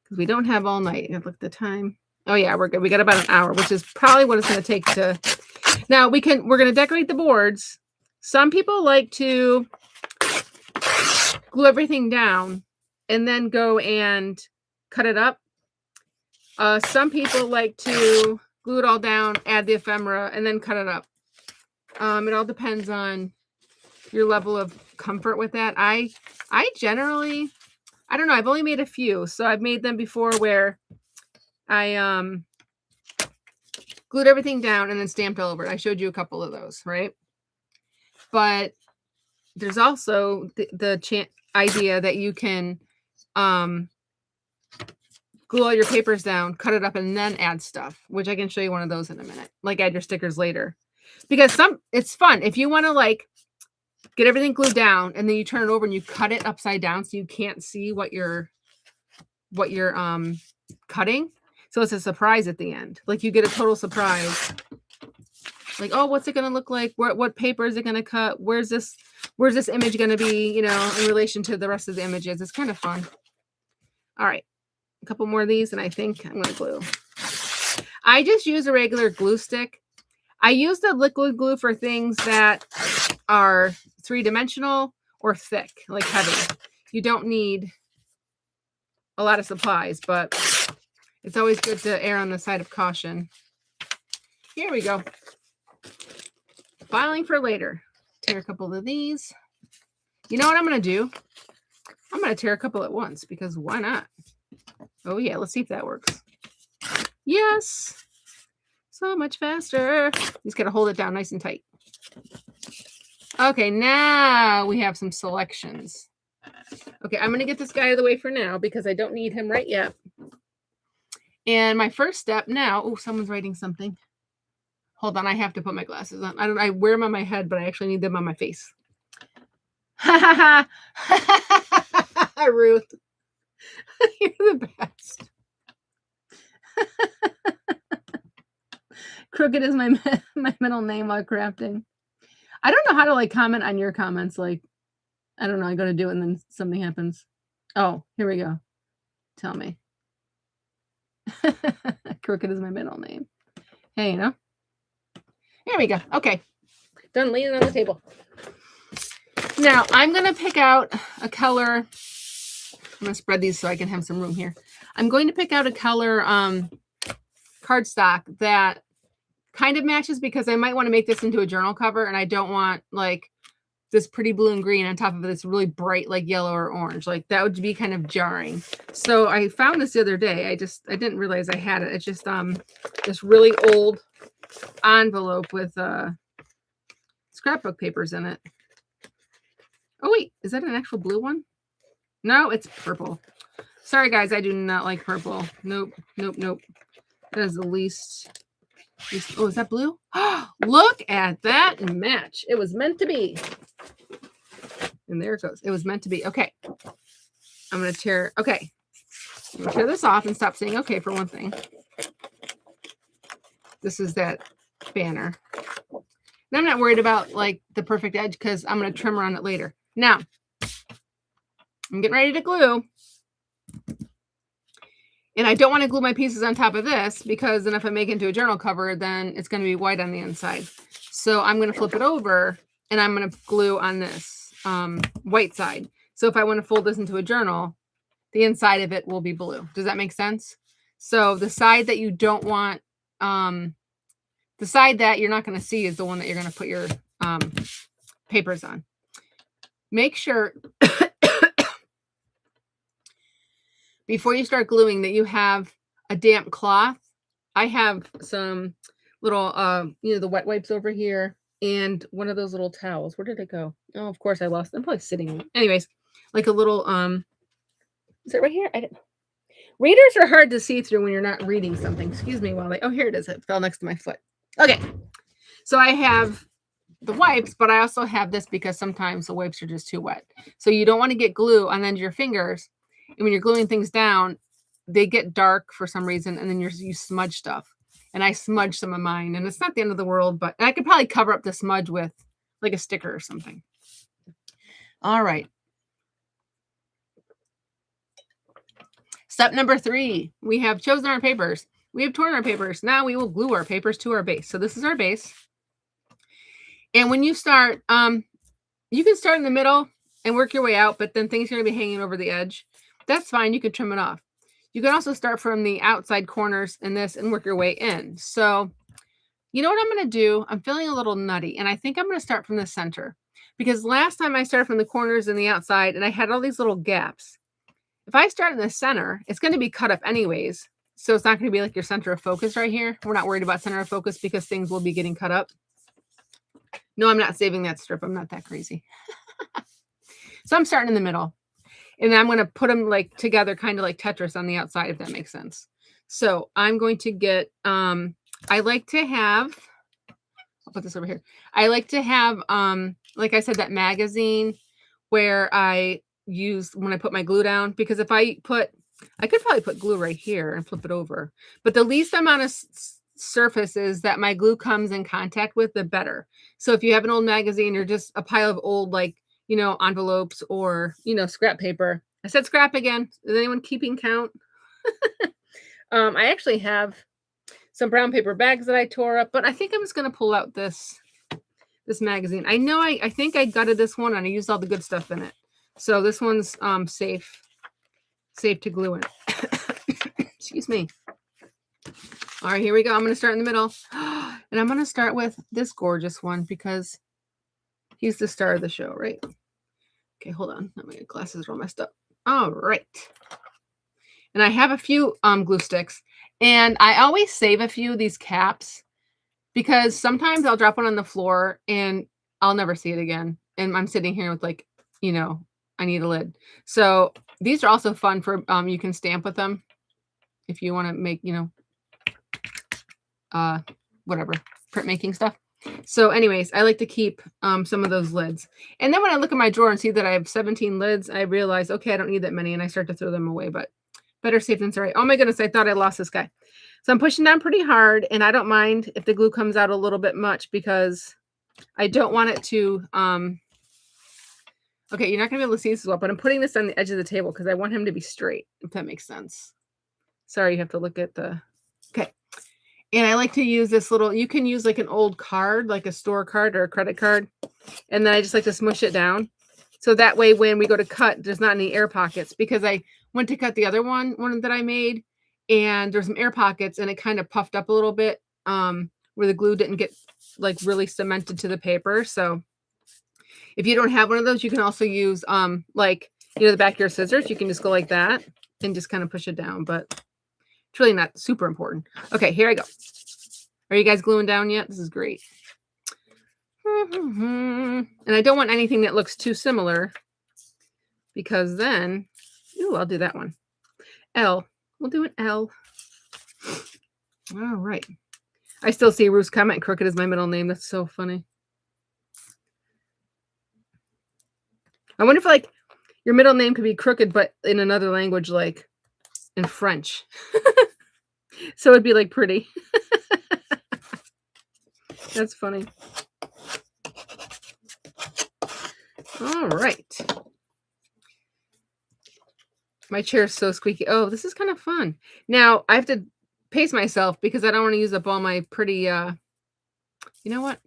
Because we don't have all night. I've looked at the time. Oh, yeah, we're good. We got about an hour, which is probably what it's going to take to... Now, we're going to decorate the boards. Some people like to glue everything down and then go and cut it up. Some people like to glue it all down, add the ephemera, and then cut it up. It all depends on your level of comfort with that. I generally, I don't know, I've only made a few. So I've made them before where I glued everything down and then stamped all over it. I showed you a couple of those, right? But there's also the idea that you can glue all your papers down, cut it up, and then add stuff, which I can show you one of those in a minute. Like add your stickers later. Because it's fun. If you want to like get everything glued down and then you turn it over and you cut it upside down so you can't see what you're cutting. So it's a surprise at the end. Like you get a total surprise. Like, oh, what's it going to look like? What paper is it going to cut? Where's this image going to be, you know, in relation to the rest of the images? It's kind of fun. All right. A couple more of these and I think I'm going to glue. I just use a regular glue stick. I use the liquid glue for things that are 3-dimensional or thick, like heavy. You don't need a lot of supplies, but it's always good to err on the side of caution. Here we go. Filing for later. Tear a couple of these. You know what I'm going to do? I'm going to tear a couple at once because why not? Oh, yeah. Let's see if that works. Yes. So much faster. You just got to hold it down nice and tight. Okay, now we have some selections. Okay, I'm going to get this guy out of the way for now because I don't need him right yet. And my first step now, oh, someone's writing something. Hold on, I have to put my glasses on. I wear them on my head, but I actually need them on my face. Ha ha ha. Ruth. You're the best. Crooked is my my middle name while crafting. I don't know how to like comment on your comments. Like, I don't know. I go to do it and then something happens. Oh, here we go. Tell me. Crooked is my middle name. Hey, you know. Here we go. Okay. Done laying on the table. Now I'm going to pick out a color. I'm going to spread these so I can have some room here. I'm going to pick out a color cardstock that kind of matches because I might want to make this into a journal cover and I don't want like this pretty blue and green on top of this really bright like yellow or orange. Like that would be kind of jarring. So I found this the other day. I didn't realize I had it. It's just this really old envelope with scrapbook papers in it. Oh wait, is that an actual blue one? No, it's purple. Sorry guys, I do not like purple. Nope. That is the least. Oh, is that blue? Look at that match. It was meant to be. And there it goes. It was meant to be. Okay. I'm going to tear. Okay. I'm going to tear this off and stop saying okay for one thing. This is that banner. And I'm not worried about like the perfect edge because I'm going to trim around it later. Now, I'm getting ready to glue. And I don't want to glue my pieces on top of this because then if I make it into a journal cover, then it's going to be white on the inside. So I'm going to flip it over and I'm going to glue on this white side. So if I want to fold this into a journal, the inside of it will be blue. Does that make sense? So the side that you don't want, the side that you're not going to see is the one that you're going to put your papers on. Make sure before you start gluing that you have a damp cloth. I have some little, the wet wipes over here and one of those little towels. Where did it go? Oh, of course I lost them. I'm probably sitting on it. Anyways, like a little, is it right here? Readers are hard to see through when you're not reading something. Excuse me while oh, here it is. It fell next to my foot. Okay. So I have the wipes, but I also have this because sometimes the wipes are just too wet. So you don't want to get glue on the end of your fingers. And when you're gluing things down, they get dark for some reason, and then you smudge stuff. And I smudged some of mine, and it's not the end of the world, but I could probably cover up the smudge with like a sticker or something. All right. Step number 3, we have chosen our papers. We have torn our papers. Now we will glue our papers to our base. So this is our base. And when you start, you can start in the middle and work your way out, but then things are going to be hanging over the edge. That's fine. You can trim it off. You can also start from the outside corners in this and work your way in. So you know what I'm going to do? I'm feeling a little nutty, and I think I'm going to start from the center because last time I started from the corners and the outside, and I had all these little gaps. If I start in the center, it's going to be cut up anyways. So it's not going to be like your center of focus right here. We're not worried about center of focus because things will be getting cut up. No, I'm not saving that strip. I'm not that crazy. So I'm starting in the middle. And then I'm going to put them like together, kind of like Tetris on the outside, if that makes sense. So I'm going to get, I like to have, I'll put this over here. I like to have, like I said, that magazine where I use when I put my glue down, because if I could probably put glue right here and flip it over, but the least amount of surfaces that my glue comes in contact with, the better. So if you have an old magazine or just a pile of old, like, envelopes or, scrap paper. I said scrap again. Is anyone keeping count? I actually have some brown paper bags that I tore up, but I think I'm just going to pull out this magazine. I know I think I gutted this one and I used all the good stuff in it. So this one's safe to glue in. Excuse me. All right, here we go. I'm going to start in the middle. And I'm going to start with this gorgeous one because he's the star of the show, right? Okay, hold on. My glasses are all messed up. All right. And I have a few glue sticks. And I always save a few of these caps because sometimes I'll drop one on the floor and I'll never see it again. And I'm sitting here with like, I need a lid. So these are also fun for, you can stamp with them if you want to make, whatever, printmaking stuff. So anyways, I like to keep some of those lids. And then when I look at my drawer and see that I have 17 lids, I realize, okay, I don't need that many. And I start to throw them away, but better safe than sorry. Oh my goodness, I thought I lost this guy. So I'm pushing down pretty hard, and I don't mind if the glue comes out a little bit much because I don't want it to, okay, you're not gonna be able to see this as well, but I'm putting this on the edge of the table because I want him to be straight, if that makes sense. Sorry, you have to look at the, okay. And I like to use this little, you can use like an old card, like a store card or a credit card. And then I just like to smush it down. So that way, when we go to cut, there's not any air pockets, because I went to cut the other one that I made, and there's some air pockets, and it kind of puffed up a little bit, where the glue didn't get like really cemented to the paper. So if you don't have one of those, you can also use, like, the back of your scissors. You can just go like that and just kind of push it down, but it's really not super important. Okay, here I go. Are you guys gluing down yet? This is great. And I don't want anything that looks too similar, because then, ooh, I'll do that one. L. We'll do an L. All right. I still see Ruth's comment, crooked is my middle name. That's so funny. I wonder if like your middle name could be crooked, but in another language, like in French. So it'd be like pretty. That's funny. All right. My chair is so squeaky. Oh, this is kind of fun. Now I have to pace myself because I don't want to use up all my pretty, you know what?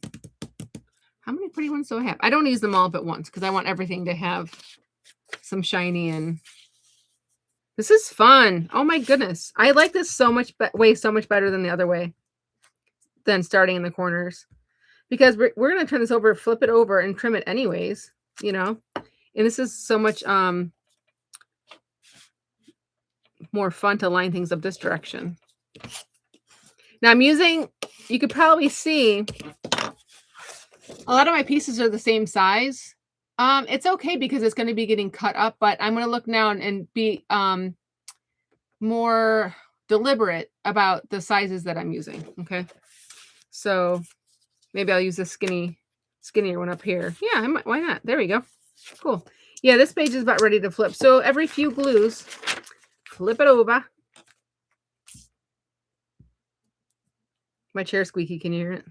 How many pretty ones do I have? I don't use them all up at once because I want everything to have some shiny, and this is fun. Oh my goodness. I like this so much better than the other way, than starting in the corners, because we're going to turn this over, flip it over, and trim it anyways, and this is so much more fun to line things up this direction. Now I'm using, you could probably see a lot of my pieces are the same size. It's okay because it's going to be getting cut up, but I'm going to look now and be more deliberate about the sizes that I'm using. Okay. So maybe I'll use this skinnier one up here. Yeah, why not? There we go. Cool. Yeah, this page is about ready to flip. So every few glues, flip it over. My chair squeaky. Can you hear it?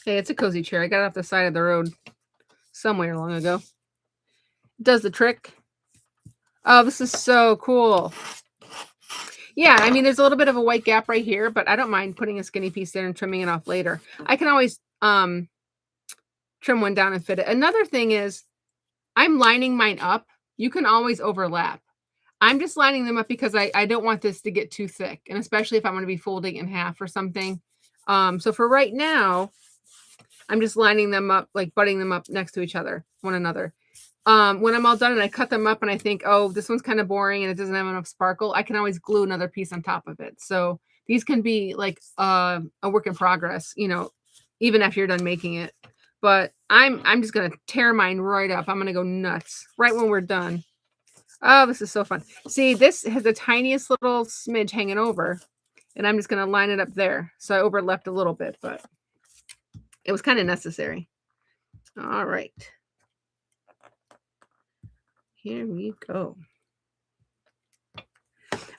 Hey, it's a cozy chair. I got it off the side of the road somewhere long ago. It does the trick. Oh, this is so cool. Yeah, I mean, there's a little bit of a white gap right here, but I don't mind putting a skinny piece there and trimming it off later. I can always trim one down and fit it. Another thing is I'm lining mine up. You can always overlap. I'm just lining them up because I don't want this to get too thick, and especially if I'm going to be folding in half or something. So for right now, I'm just lining them up, like butting them up next to one another. When I'm all done and I cut them up and I think, oh, this one's kind of boring and it doesn't have enough sparkle, I can always glue another piece on top of it. So these can be like a work in progress, even after you're done making it. But I'm just going to tear mine right up. I'm going to go nuts right when we're done. Oh, this is so fun. See, this has the tiniest little smidge hanging over, and I'm just going to line it up there. So I overlapped a little bit, but it was kind of necessary. All right. Here we go.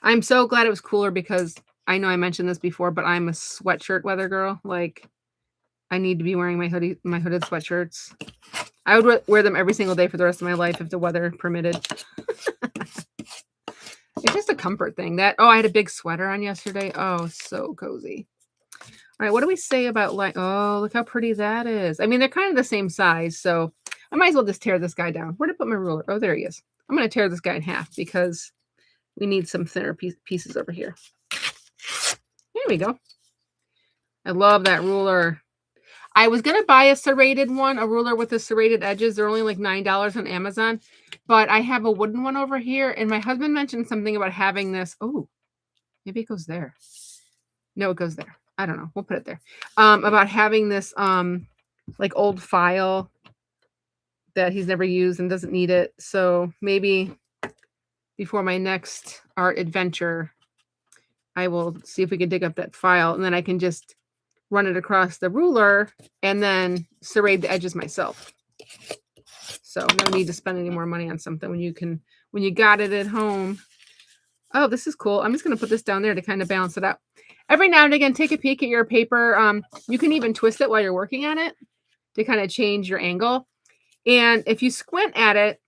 I'm so glad it was cooler because I know I mentioned this before, but I'm a sweatshirt weather girl. Like, I need to be wearing my hooded sweatshirts. I would wear them every single day for the rest of my life if the weather permitted. It's just a comfort thing. I had a big sweater on yesterday. Oh, so cozy. All right, what do we say about oh, look how pretty that is. I mean, they're kind of the same size, so I might as well just tear this guy down. Where did I put my ruler? Oh, there he is. I'm going to tear this guy in half because we need some thinner pieces over here. Here we go. I love that ruler. I was going to buy a serrated one, a ruler with the serrated edges. They're only like $9 on Amazon, but I have a wooden one over here, and my husband mentioned something about having this. Oh, maybe it goes there. No, it goes there. I don't know. We'll put it there. About having this like old file that he's never used and doesn't need it. So maybe before my next art adventure, I will see if we can dig up that file, and then I can just run it across the ruler and then serrate the edges myself. So no need to spend any more money on something when you got it at home. Oh, this is cool. I'm just going to put this down there to kind of balance it out. Every now and again, take a peek at your paper. You can even twist it while you're working on it to kind of change your angle. And if you squint at it,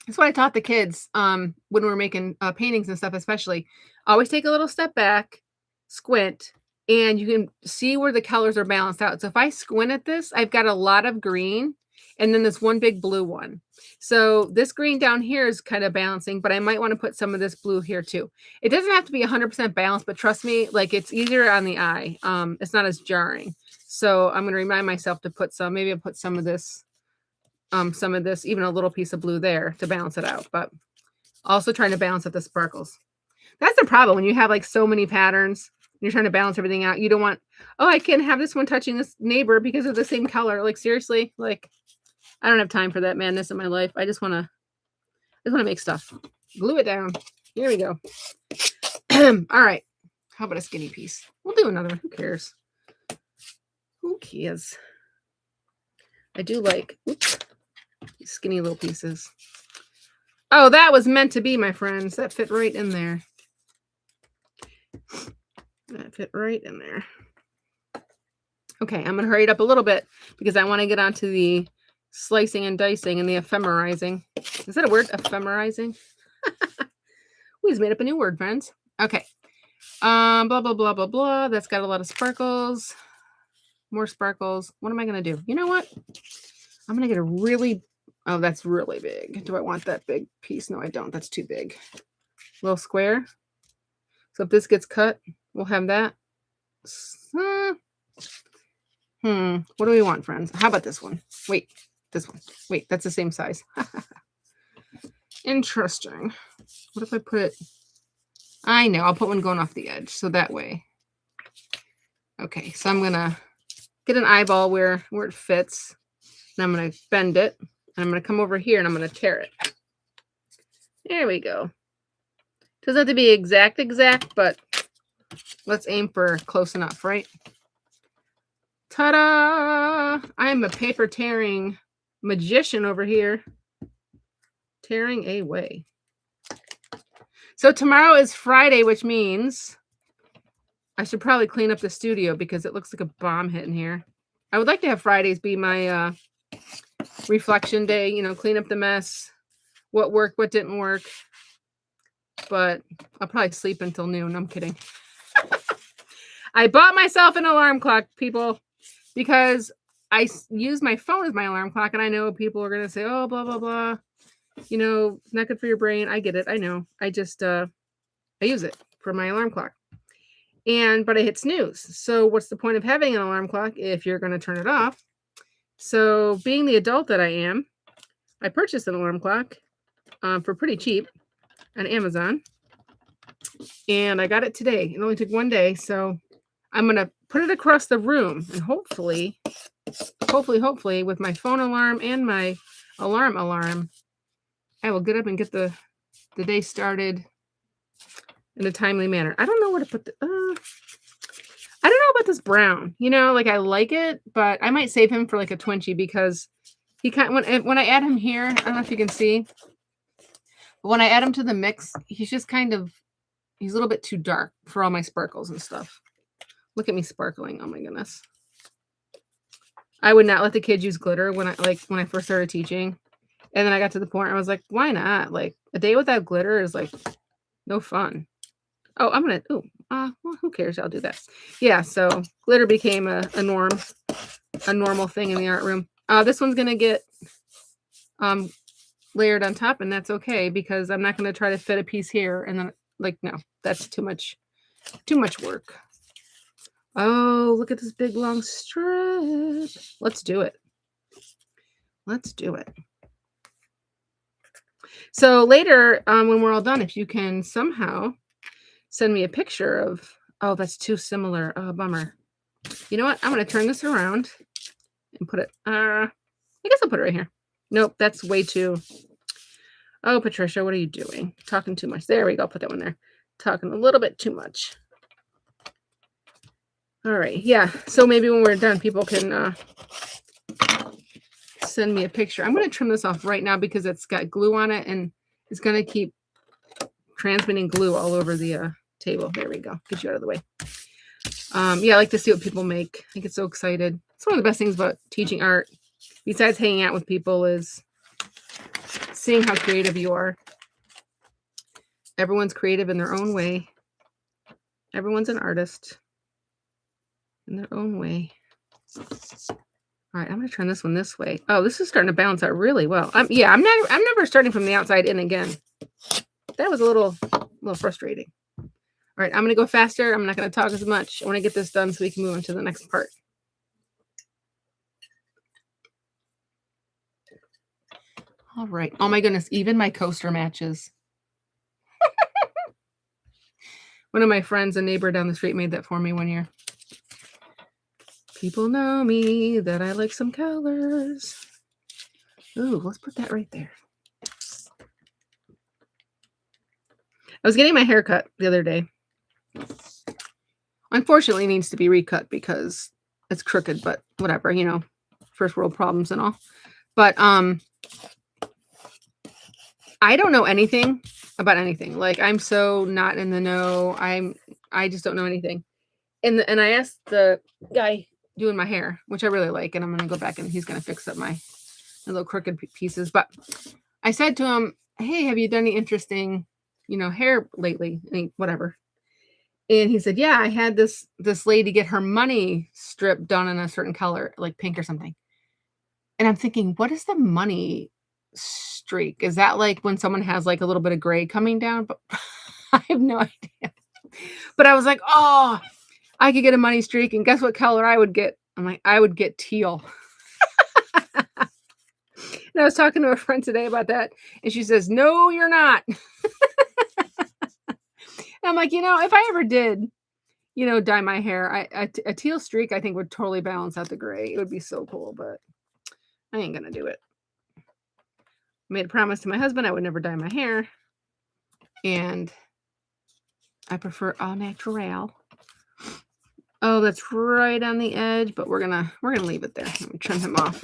that's what I taught the kids when we're making paintings and stuff, especially. Always take a little step back, squint, and you can see where the colors are balanced out. So if I squint at this, I've got a lot of green and then this one big blue one. So this green down here is kind of balancing, but I might want to put some of this blue here too. It doesn't have to be 100% balanced, but trust me, like it's easier on the eye. It's not as jarring. So I'm going to remind myself to put some, maybe I'll put some of this, even a little piece of blue there to balance it out, but also trying to balance out the sparkles. That's the problem when you have like so many patterns, you're trying to balance everything out. You don't want, oh, I can't have this one touching this neighbor because they're the same color. Like seriously, like I don't have time for that madness in my life. I just want to make stuff. Glue it down. Here we go. All right. How about a skinny piece? We'll do another one. Who cares? Who cares? I do like skinny little pieces. Oh, that was meant to be, my friends. That fit right in there. That fit right in there. Okay, I'm going to hurry it up a little bit because I want to get onto the slicing and dicing and the ephemerizing. Is that a word? Ephemerizing? We just made up a new word, friends. Okay. Blah, blah, blah, blah, blah. That's got a lot of sparkles. More sparkles. What am I going to do? You know what? I'm going to get a really... Oh, that's really big. Do I want that big piece? No, I don't. That's too big. Little square. So if this gets cut, we'll have that. What do we want, friends? How about this one? Wait, this one. Wait, that's the same size. Interesting. What if I put it... I know. I'll put one going off the edge. So that way. Okay, so I'm going to get an eyeball where it fits. And I'm going to bend it. And I'm going to come over here and I'm going to tear it. There we go. Doesn't have to be exact, but let's aim for close enough, right? Ta-da! I'm a paper tearing magician over here. Tearing away. So tomorrow is Friday, which means I should probably clean up the studio because it looks like a bomb hit in here. I would like to have Fridays be my reflection day, you know, clean up the mess, what worked, what didn't work. But I'll probably sleep until noon. I'm kidding. I bought myself an alarm clock, people, because I use my phone as my alarm clock. And I know people are going to say, oh, blah, blah, blah. You know, not good for your brain. I get it. I know. I just, I use it for my alarm clock. But I hit snooze. So what's the point of having an alarm clock if you're going to turn it off? So being the adult that I am, I purchased an alarm clock for pretty cheap on Amazon. And I got it today. It only took one day. So I'm going to put it across the room. And hopefully, with my phone alarm and my alarm, I will get up and get the day started in a timely manner. I don't know where to put the... I don't know about this brown. You know, like I like it, but I might save him for like a Twinchy because he kind of, when I add him here, I don't know if you can see, but when I add him to the mix, he's just kind of, he's a little bit too dark for all my sparkles and stuff. Look at me sparkling. Oh my goodness. I would not let the kids use glitter when I first started teaching. And then I got to the point where I was like, why not? Like a day without glitter is like no fun. Oh, I'm going to, well, who cares? I'll do that. Yeah. So glitter became a normal thing in the art room. This one's going to get, layered on top, and that's okay because I'm not going to try to fit a piece here. And then like, no, that's too much work. Oh, look at this big long strip. Let's do it. Let's do it. So later, when we're all done, if you can somehow send me a picture of, oh, that's too similar. Oh, bummer. You know what? I'm going to turn this around and put it, I guess I'll put it right here. Nope, that's way too. Oh, Patricia, what are you doing? Talking too much. There we go. Put that one there. Talking a little bit too much. All right. Yeah. So maybe when we're done, people can send me a picture. I'm going to trim this off right now because it's got glue on it and it's going to keep transmitting glue all over the table. There we go. Get you out of the way. Yeah, I like to see what people make. I get so excited. It's one of the best things about teaching art, besides hanging out with people, is seeing how creative you are. Everyone's creative in their own way. Everyone's an artist in their own way. All right, I'm going to turn this one this way. Oh, this is starting to balance out really well. I'm never starting from the outside in again. That was a little frustrating. All right, I'm going to go faster. I'm not going to talk as much. I want to get this done so we can move on to the next part. All right. Oh my goodness, even my coaster matches. One of my friends, a neighbor down the street, made that for me one year. People know me that I like some colors. Ooh, let's put that right there. I was getting my hair cut the other day. Unfortunately, it needs to be recut because it's crooked, but whatever, you know, first world problems and all. But I don't know anything about anything. Like, I'm so not in the know. I just don't know anything. And I asked the guy doing my hair, which I really like, and I'm going to go back and he's going to fix up my little crooked pieces. But I said to him, hey, have you done any interesting, you know, hair lately? Whatever. And he said, yeah, I had this lady get her money strip done in a certain color, like pink or something. And I'm thinking, what is the money streak? Is that like when someone has like a little bit of gray coming down? But I have no idea. But I was like, oh, I could get a money streak, and guess what color I would get? I'm like, I would get teal. And I was talking to a friend today about that, and she says, no, you're not. And I'm like, you know, if I ever did, you know, dye my hair, a teal streak, I think would totally balance out the gray. It would be so cool, but I ain't gonna do it. I made a promise to my husband I would never dye my hair, and I prefer au natural. Oh, that's right on the edge, but we're gonna leave it there. Let me trim him off.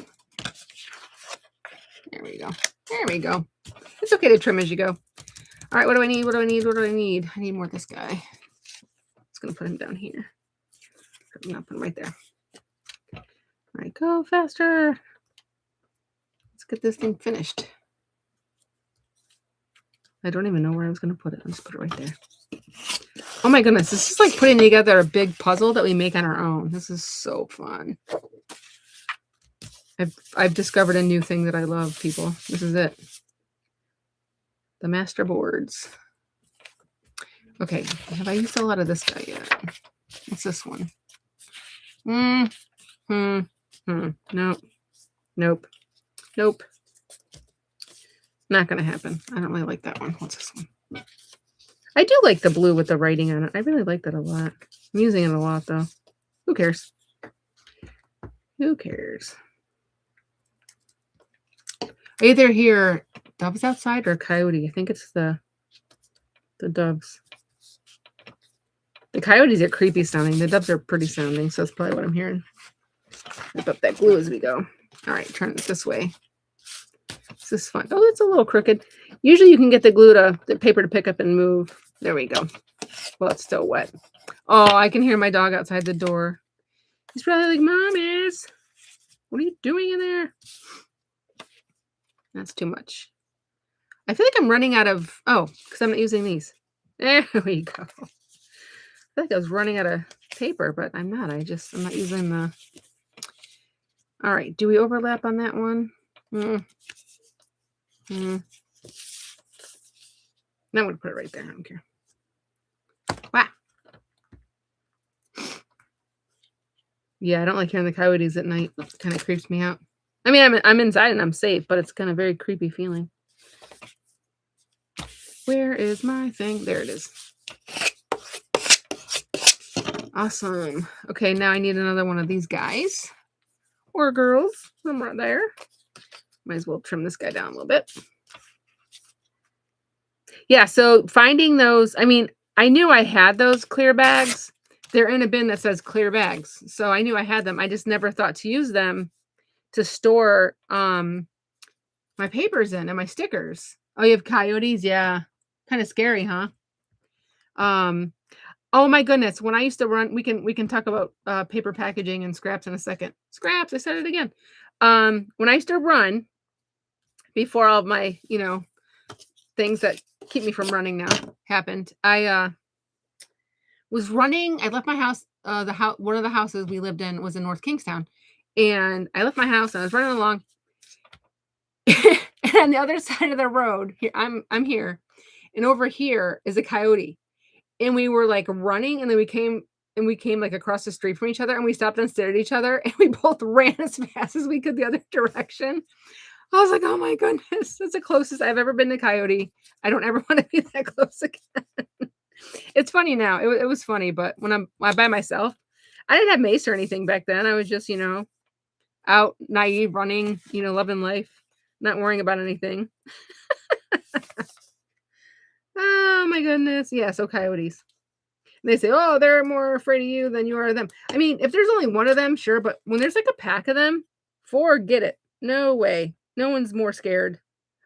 There we go. There we go. It's okay to trim as you go. All right, what do I need? What do I need? What do I need? I need more of this guy. Just gonna put him down here. I'm gonna put him right there. All right, go faster. Let's get this thing finished. I don't even know where I was gonna put it. Let's put it right there. Oh my goodness, this is like putting together a big puzzle that we make on our own. This is so fun. I've discovered a new thing that I love, people. This is it. The master boards. Okay, have I used a lot of this guy yet? What's this one? Nope. Not gonna happen. I don't really like that one. What's this one? I do like the blue with the writing on it. I really like that a lot. I'm using it a lot, though. Who cares? Who cares? I either hear doves outside or a coyote. I think it's the doves. The coyotes are creepy sounding. The doves are pretty sounding, so that's probably what I'm hearing. Rip up that glue as we go. All right, turn it this way. This is fun. Oh, it's a little crooked. Usually you can get the paper to pick up and move. There we go. Well, it's still wet. Oh, I can hear my dog outside the door. He's probably like, Mommies, what are you doing in there? That's too much. I feel like I'm running out of, because I'm not using these. There we go. I feel like I was running out of paper, but I'm not. I'm not using the. All right. Do we overlap on that one? I'm going to put it right there. I don't care. Wow. Yeah, I don't like hearing the coyotes at night. It kind of creeps me out. I mean, I'm inside and I'm safe, but it's kind of very creepy feeling. Where is my thing? There it is. Awesome. Okay, now I need another one of these guys. Or girls. I'm right there. Might as well trim this guy down a little bit. Yeah, so finding those, I mean, I knew I had those clear bags. They're in a bin that says clear bags. So I knew I had them. I just never thought to use them to store my papers in and my stickers. Oh, you have coyotes? Yeah. Kind of scary, huh? Oh my goodness, when I used to run, we can talk about paper packaging and scraps in a second. Scraps, I said it again. When I used to run before all of my, things that keep me from running now happened, I was running. I left my house. The house, one of the houses we lived in was in North Kingstown, and I left my house and I was running along. And on the other side of the road, here I'm here, and over here is a coyote. And we were like running, and then we came like across the street from each other, and we stopped and stared at each other, and we both ran as fast as we could the other direction. I was like, "Oh my goodness, that's the closest I've ever been to coyote. I don't ever want to be that close again." It's funny now. It was funny, but when I'm by myself, I didn't have mace or anything back then. I was just, out naive, running, loving life, not worrying about anything. Oh my goodness. Yeah, so coyotes. They say, "Oh, they're more afraid of you than you are of them." I mean, if there's only one of them, sure, but when there's like a pack of them, forget it. No way. No one's more scared.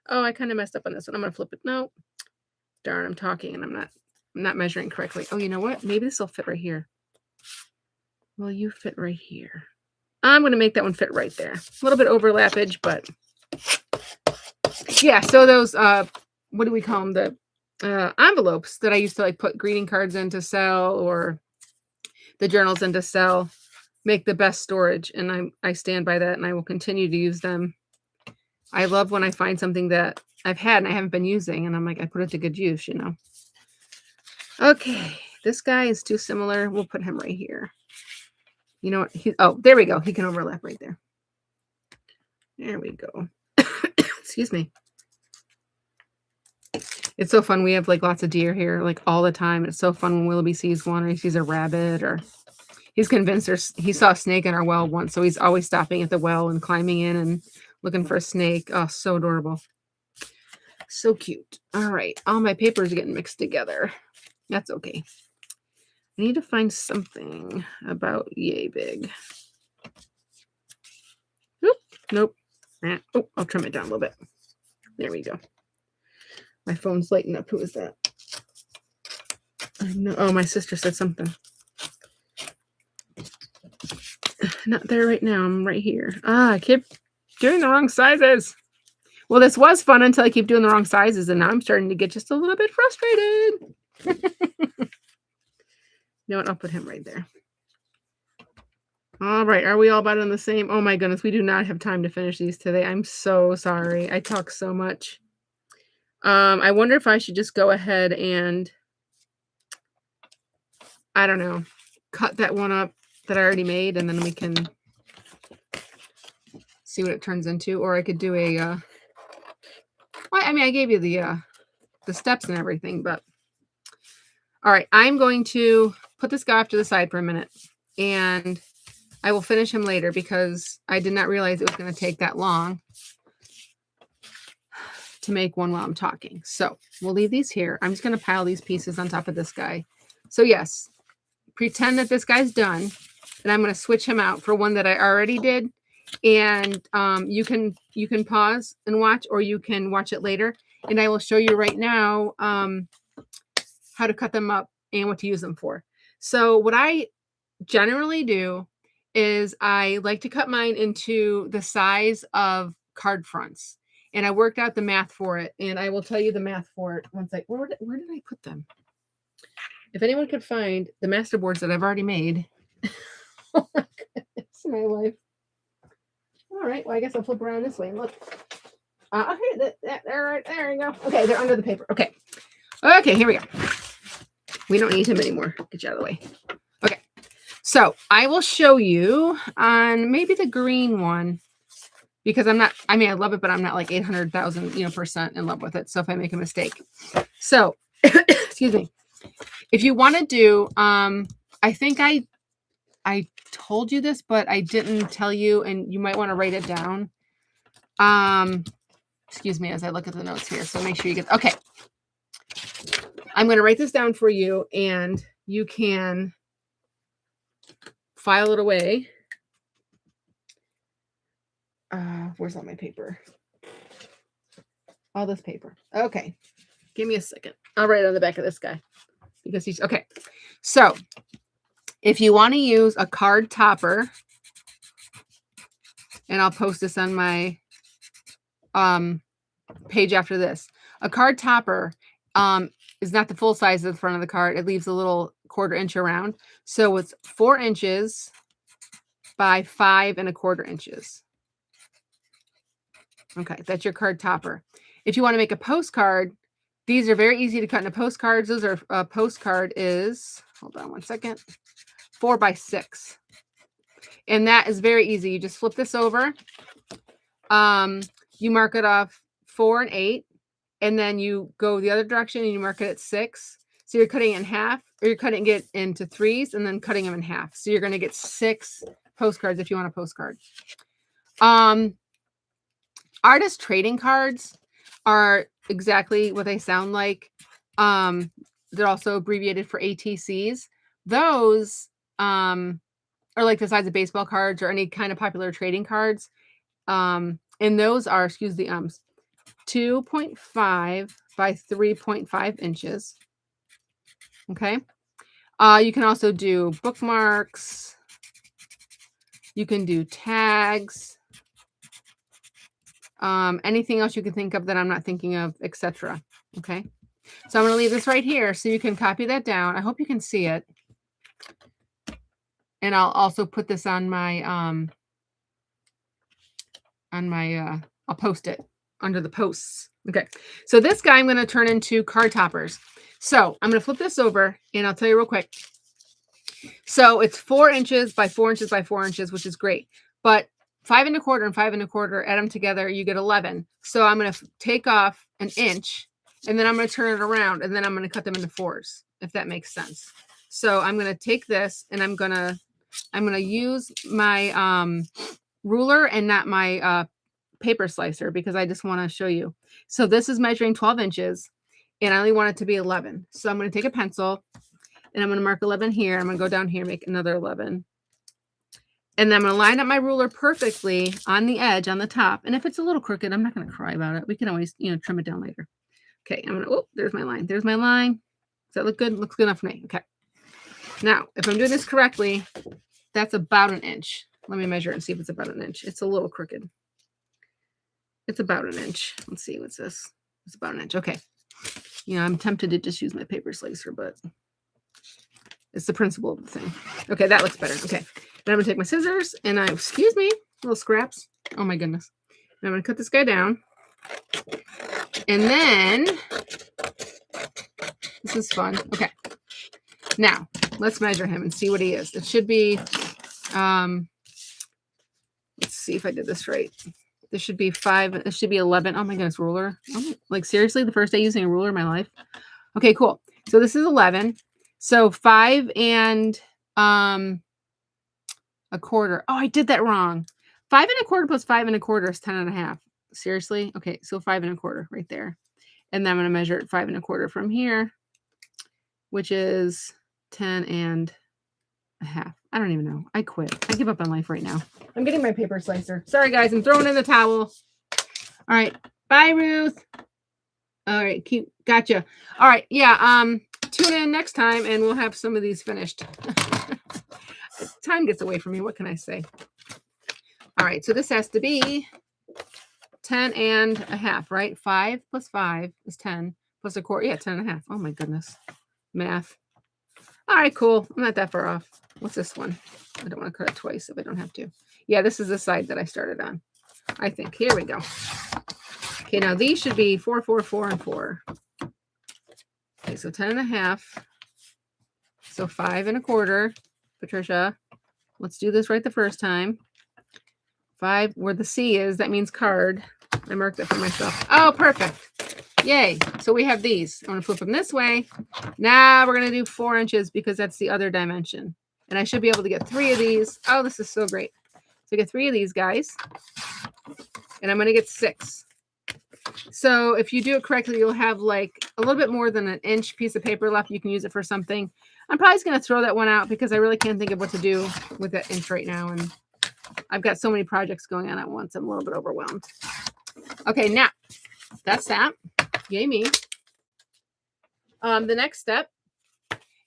Oh, I kind of messed up on this one. I'm gonna flip it. No, darn, I'm talking and I'm not measuring correctly. Oh, you know what? Maybe this will fit right here. Will you fit right here? I'm gonna make that one fit right there. A little bit overlappage, but yeah. So those what do we call them? The envelopes that I used to like put greeting cards in to sell, or the journals in to sell, make the best storage, and I stand by that, and I will continue to use them. I love when I find something that I've had and I haven't been using, and I'm like, I put it to good use, Okay, this guy is too similar. We'll put him right here. You know what? Oh, there we go. He can overlap right there. There we go. Excuse me. It's so fun. We have like lots of deer here, like all the time. It's so fun when Willoughby sees one, or he sees a rabbit, or he's convinced he saw a snake in our well once. So he's always stopping at the well and climbing in and looking for a snake. Oh, so adorable. So cute. All right. All my papers are getting mixed together. That's okay. I need to find something about Yay Big. Oop, nope. Oh, I'll trim it down a little bit. There we go. My phone's lighting up. Who is that? I know. Oh, my sister said something. Not there right now. I'm right here. I keep doing the wrong sizes. Well, this was fun until I keep doing the wrong sizes, and now I'm starting to get just a little bit frustrated. You know what? I'll put him right there. All right. Are we all about on the same? Oh my goodness. We do not have time to finish these today. I'm so sorry. I talk so much. I wonder if I should just go ahead and, I don't know, cut that one up that I already made, and then we can see what it turns into. Or I could do a, I mean, I gave you the steps and everything, but all right, I'm going to put this guy off to the side for a minute, and I will finish him later because I did not realize it was going to take that long to make one while I'm talking. So we'll leave these here. I'm just going to pile these pieces on top of this guy. So yes, pretend that this guy's done, and I'm going to switch him out for one that I already did. And you can pause and watch, or you can watch it later. And I will show you right now how to cut them up and what to use them for. So what I generally do is I like to cut mine into the size of card fronts. And I worked out the math for it, and I will tell you the math for it once where did I put them? If anyone could find the master boards that I've already made. Oh my goodness, my life. All right, well, I guess I'll flip around this way and look. Okay, there you go. Okay, they're under the paper. Okay, here we go. We don't need him anymore. Get you out of the way. Okay, so I will show you on maybe the green one, because I love it, but I'm not like 800,000, percent in love with it. So if I make a mistake. So, excuse me. If you want to do, I think I told you this, but I didn't tell you, and you might want to write it down. Excuse me as I look at the notes here. So make sure you get, okay. I'm going to write this down for you, and you can file it away. Where's all my paper? All this paper. Okay. Give me a second. I'll write it on the back of this guy because he's okay. So if you want to use a card topper, and I'll post this on my page after this. A card topper is not the full size of the front of the card. It leaves a little 1/4 inch around. So it's 4 inches by 5 1/4 inches. Okay, that's your card topper. If you want to make a postcard, these are very easy to cut into postcards. Those are postcard is, hold on one second, 4 by 6. And that is very easy. You just flip this over. You mark it off 4 and 8, and then you go the other direction and you mark it at 6. So you're cutting it in half, or you're cutting it into 3s and then cutting them in half. So you're going to get 6 postcards if you want a postcard. Artist trading cards are exactly what they sound like. They're also abbreviated for ATCs. Those are like the size of baseball cards or any kind of popular trading cards. And those are, 2.5 by 3.5 inches. Okay. You can also do bookmarks. You can do tags. Anything else you can think of that I'm not thinking of, etc. Okay. So I'm going to leave this right here so you can copy that down. I hope you can see it. And I'll also put this on my, I'll post it under the posts. Okay. So this guy I'm going to turn into card toppers. So I'm going to flip this over and I'll tell you real quick. So it's 4 inches by 4 inches by 4 inches, which is great. But 5 1/4 and 5 1/4, add them together, you get 11. So I'm going to take off an inch and then I'm going to turn it around and then I'm going to cut them into 4s, if that makes sense. So I'm going to take this and I'm going to use my ruler and not my paper slicer because I just want to show you. So this is measuring 12 inches and I only want it to be 11. So I'm going to take a pencil and I'm going to mark 11 here. I'm going to go down here, make another 11. And then I'm going to line up my ruler perfectly on the edge, on the top. And if it's a little crooked, I'm not going to cry about it. We can always, trim it down later. Okay, I'm going to, oh, there's my line. There's my line. Does that look good? Looks good enough for me. Okay. Now, if I'm doing this correctly, that's about an inch. Let me measure it and see if it's about an inch. It's a little crooked. It's about an inch. Let's see, what's this? It's about an inch. Okay. I'm tempted to just use my paper slicer, but it's the principle of the thing. Okay, that looks better. Okay. Then I'm going to take my scissors and excuse me, little scraps. Oh my goodness. And I'm going to cut this guy down. And then, this is fun. Okay. Now, let's measure him and see what he is. It should be, let's see if I did this right. This should be 5. This should be 11. Oh my goodness, ruler. Oh, like seriously, the first day using a ruler in my life. Okay, cool. So this is 11. So 5 1/4. Oh, I did that wrong. 5 1/4 plus 5 1/4 is 10 1/2. Seriously? Okay, so 5 1/4 right there. And then I'm going to measure it 5 1/4 from here, which is 10 1/2. I don't even know. I quit. I give up on life right now. I'm getting my paper slicer. Sorry, guys. I'm throwing in the towel. All right. Bye, Ruth. All right. Cute. Gotcha. All right. Yeah. Tune in next time and we'll have some of these finished. Time gets away from me. What can I say? All right. So this has to be 10 1/2, right? 5 plus 5 is 10 plus 1/4. Yeah, 10 1/2. Oh my goodness. Math. All right, cool. I'm not that far off. What's this one? I don't want to cut it twice if I don't have to. Yeah, this is the side that I started on, I think. Here we go. Okay, now these should be 4, 4, 4, and 4. Okay, so 10 1/2. So 5 1/4. Patricia, let's do this right the first time. 5, where the C is, that means card. I marked it for myself. Oh, perfect. Yay. So we have these. I'm going to flip them this way. Now we're going to do 4 inches because that's the other dimension. And I should be able to get 3 of these. Oh, this is so great. So I get 3 of these guys. And I'm going to get 6. So if you do it correctly, you'll have like a little bit more than an inch piece of paper left. You can use it for something. I'm probably just going to throw that one out because I really can't think of what to do with that inch right now. And I've got so many projects going on at once. I'm a little bit overwhelmed. Okay, now that's that. Yay me. The next step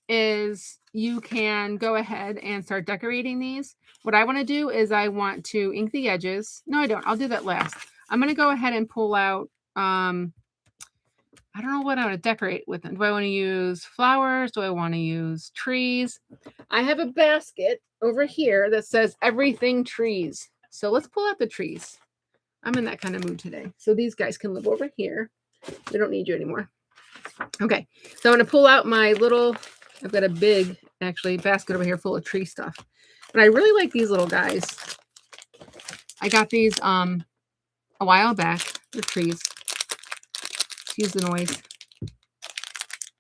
is you can go ahead and start decorating these. What I want to do is I want to ink the edges. No, I don't. I'll do that last. I'm going to go ahead and pull out, I don't know what I want to decorate with them. Do I want to use flowers? Do I want to use trees? I have a basket over here that says everything trees. So let's pull out the trees. I'm in that kind of mood today. So these guys can live over here. We don't need you anymore. Okay, so I'm going to pull out my little, I've got a big, actually, basket over here full of tree stuff. But I really like these little guys. I got these a while back. They're trees. Excuse the noise.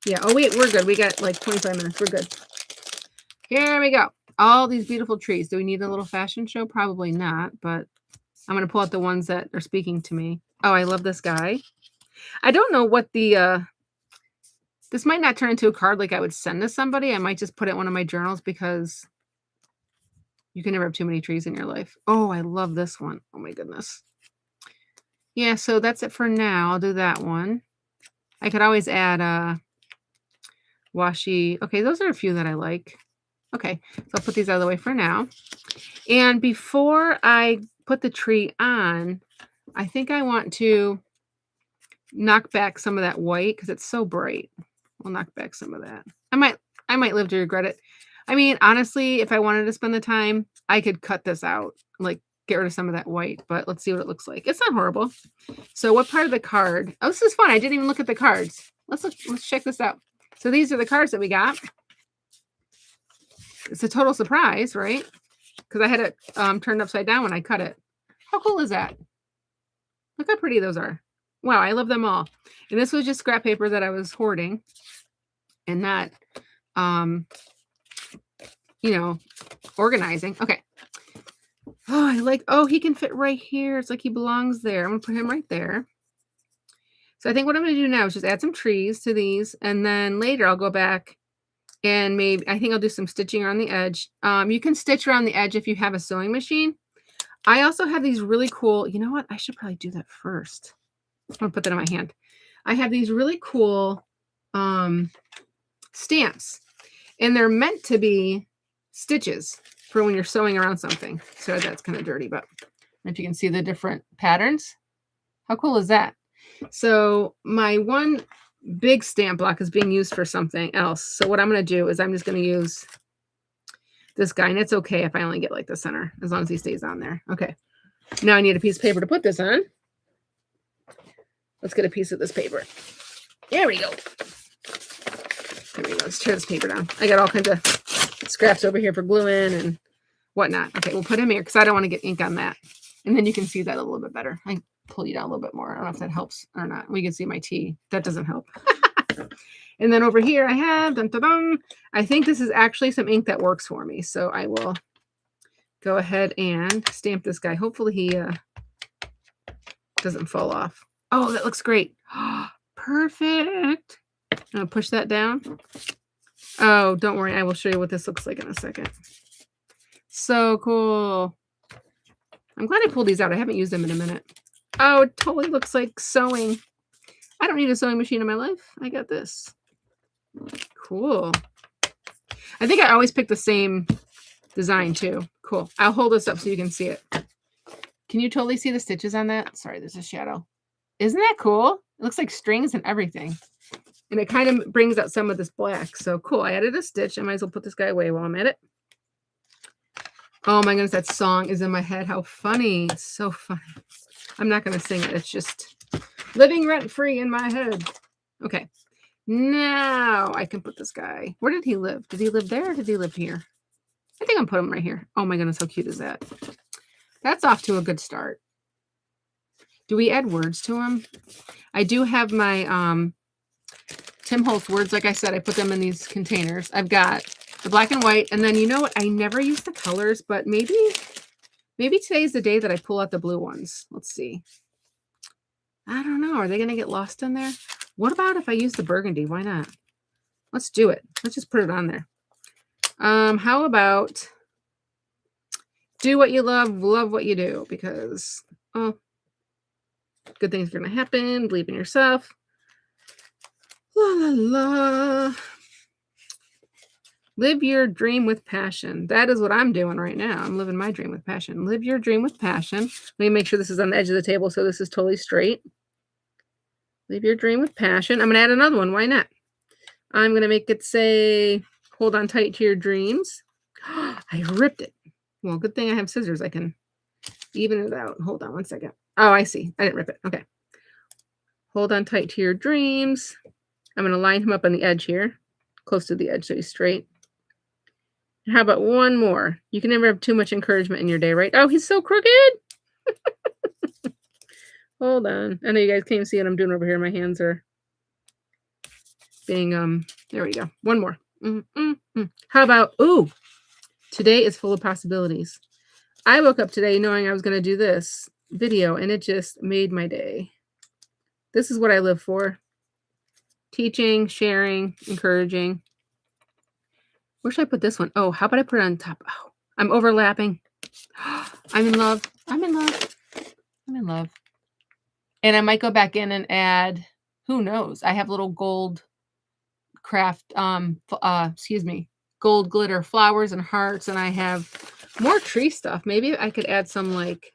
Yeah, oh wait, we're good. We got like 25 minutes. We're good. Here we go. All these beautiful trees. Do we need a little fashion show? Probably not, but I'm going to pull out the ones that are speaking to me. Oh, I love this guy. I don't know what the, this might not turn into a card like I would send to somebody. I might just put it in one of my journals because you can never have too many trees in your life. Oh, I love this one. Oh my goodness. Yeah, so that's it for now. I'll do that one. I could always add washi. Okay, those are a few that I like. Okay, so I'll put these out of the way for now. And before I put the tree on, I think I want to knock back some of that white because it's so bright. We'll knock back some of that. I might live to regret it. I mean, honestly, if I wanted to spend the time, I could cut this out, like get rid of some of that white, but let's see what it looks like. It's not horrible. So what part of the card? Oh, this is fun. I didn't even look at the cards. Let's check this out. So these are the cards that we got. It's a total surprise, right? Because I had it turned upside down when I cut it. How cool is that? Look how pretty those are. Wow, I love them all. And this was just scrap paper that I was hoarding and not, you know, organizing. Okay. Oh, I like, oh, he can fit right here. It's like he belongs there. I'm going to put him right there. So I think what I'm going to do now is just add some trees to these. And then later I'll go back and maybe, I think I'll do some stitching around the edge. You can stitch around the edge if you have a sewing machine. I also have these really cool, you know what? I should probably do that first. I'm going to put that in my hand. I have these really cool stamps. And they're meant to be stitches for when you're sewing around something. Sorry, that's kind of dirty, but if you can see the different patterns. How cool is that? So my one big stamp block is being used for something else. So what I'm going to do is I'm just going to use this guy. And it's okay if I only get like the center, as long as he stays on there. Okay. Now I need a piece of paper to put this on. Let's get a piece of this paper. There we go. There we go. Let's tear this paper down. I got all kinds of scraps over here for gluing and whatnot. Okay, we'll put him here because I don't want to get ink on that. And then you can see that a little bit better. I pull you down a little bit more. I don't know if that helps or not. We can see my T. That doesn't help. And then over here I have, dun, dun, dun, I think this is actually some ink that works for me. So I will go ahead and stamp this guy. Hopefully he doesn't fall off. Oh, that looks great. Perfect. I'm going to push that down. Oh, don't worry. I will show you what this looks like in a second. So cool. I'm glad I pulled these out. I haven't used them in a minute. Oh, it totally looks like sewing. I don't need a sewing machine in my life. I got this. Cool. I think I always pick the same design too. Cool. I'll hold this up so you can see it. Can you totally see the stitches on that? Sorry, there's a shadow. Isn't that cool? It looks like strings and everything. And it kind of brings out some of this black. So cool. I added a stitch. I might as well put this guy away while I'm at it. Oh my goodness, that song is in my head. How funny. It's so funny. I'm not going to sing it. It's just living rent free in my head. Okay. Now I can put this guy. Where did he live? Did he live there or did he live here? I think I'm putting him right here. Oh my goodness, how cute is that? That's off to a good start. Do we add words to him? I do have my Tim Holtz words. Like I said, I put them in these containers. I've got the black and white. And then you know what? I never use the colors, but maybe today's the day that I pull out the blue ones. Let's see. I don't know. Are they going to get lost in there? What about if I use the burgundy? Why not? Let's do it. Let's just put it on there. How about do what you love what you do, because, oh, good things are going to happen. Believe in yourself. La la la. Live your dream with passion. That is what I'm doing right now. I'm living my dream with passion. Live your dream with passion. Let me make sure this is on the edge of the table so this is totally straight. Live your dream with passion. I'm going to add another one. Why not? I'm going to make it say, hold on tight to your dreams. I ripped it. Well, good thing I have scissors. I can even it out. Hold on one second. Oh, I see. I didn't rip it. Okay. Hold on tight to your dreams. I'm going to line him up on the edge here, close to the edge so he's straight. How about one more? You can never have too much encouragement in your day, right? Oh, he's so crooked. Hold on. I know you guys can't see what I'm doing over here. My hands are being, there we go. One more. How about, ooh, today is full of possibilities. I woke up today knowing I was going to do this video, and it just made my day. This is what I live for. Teaching, sharing, encouraging. Where should I put this one? Oh, how about I put it on top? Oh, I'm overlapping. I'm in love. I'm in love. I'm in love. And I might go back in and add, who knows? I have little gold craft, gold glitter flowers and hearts, and I have more tree stuff. Maybe I could add some like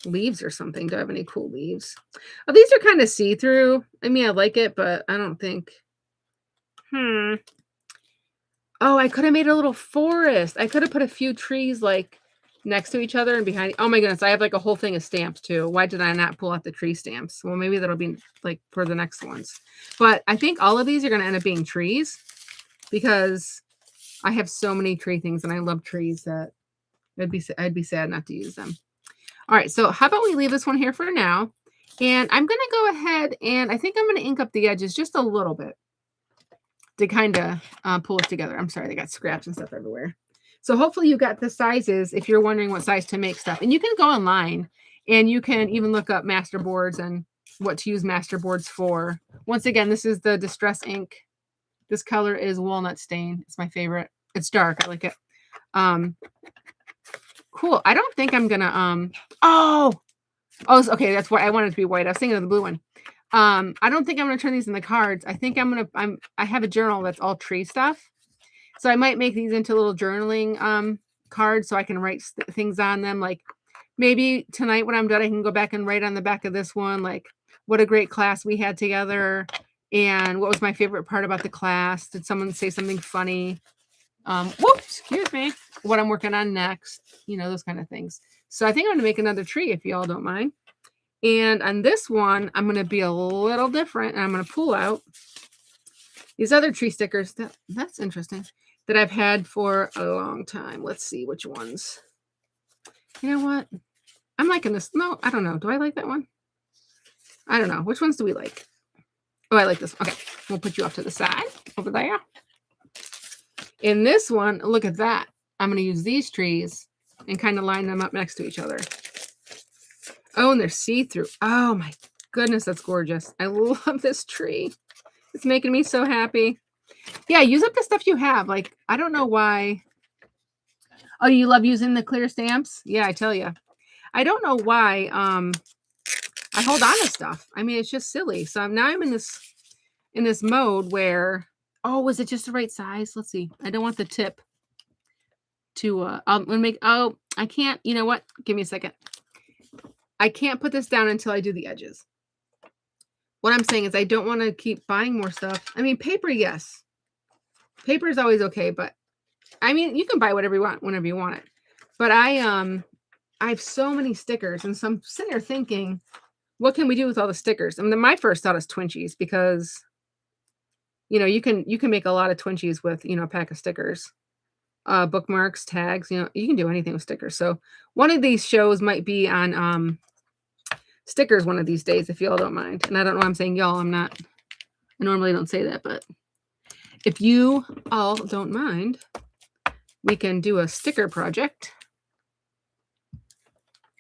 leaves or something. Do I have any cool leaves? Oh, these are kind of see-through. I mean, I like it, but I don't think. Oh, I could have made a little forest. I could have put a few trees like next to each other and behind. Oh my goodness, I have like a whole thing of stamps too. Why did I not pull out the tree stamps? Well, maybe that'll be like for the next ones. But I think all of these are going to end up being trees because I have so many tree things and I love trees that I'd be sad not to use them. All right, so how about we leave this one here for now? And I'm going to go ahead and I think I'm going to ink up the edges just a little bit to kind of pull it together. I'm sorry, they got scraps and stuff everywhere. So hopefully you got the sizes if you're wondering what size to make stuff. And you can go online and you can even look up master boards and what to use master boards for. Once again, this is the Distress ink. This color is Walnut Stain. It's my favorite. It's dark. I like it. Cool. I don't think I'm gonna okay, that's what I wanted it to be white. I was thinking of the blue one. I don't think I'm gonna turn these into cards. I think I have a journal that's all tree stuff. So I might make these into little journaling cards so I can write things on them. Like maybe tonight when I'm done, I can go back and write on the back of this one, like what a great class we had together and what was my favorite part about the class. Did someone say something funny? Whoops, excuse me. What I'm working on next, those kind of things. So I think I'm going to make another tree if y'all don't mind. And on this one, I'm going to be a little different. And I'm going to pull out these other tree stickers. That's interesting. That I've had for a long time. Let's see which ones. You know what? I'm liking this. No, I don't know. Do I like that one? I don't know. Which ones do we like? Oh, I like this. Okay. We'll put you off to the side over there. In this one, look at that. I'm going to use these trees and kind of line them up next to each other. Oh, and they're see-through. Oh my goodness, that's gorgeous. I love this tree. It's making me so happy. Yeah, use up the stuff you have. Like, I don't know why. Oh, you love using the clear stamps? Yeah, I tell you. I don't know why I hold on to stuff. I mean, it's just silly. So now I'm in this mode where, oh, is it just the right size? Let's see. I don't want the tip to, I'm going to make, oh, I can't, you know what? Give me a second. I can't put this down until I do the edges. What I'm saying is I don't want to keep buying more stuff. I mean, paper, yes. Paper is always okay, but I mean, you can buy whatever you want whenever you want it. But I have so many stickers, and so I'm sitting there thinking, what can we do with all the stickers? I mean, my first thought is Twinchies because, you can make a lot of Twinchies with, a pack of stickers, bookmarks, tags, you can do anything with stickers. So one of these shows might be on stickers one of these days, if y'all don't mind. And I don't know why I'm saying y'all. I normally don't say that, but if you all don't mind, we can do a sticker project.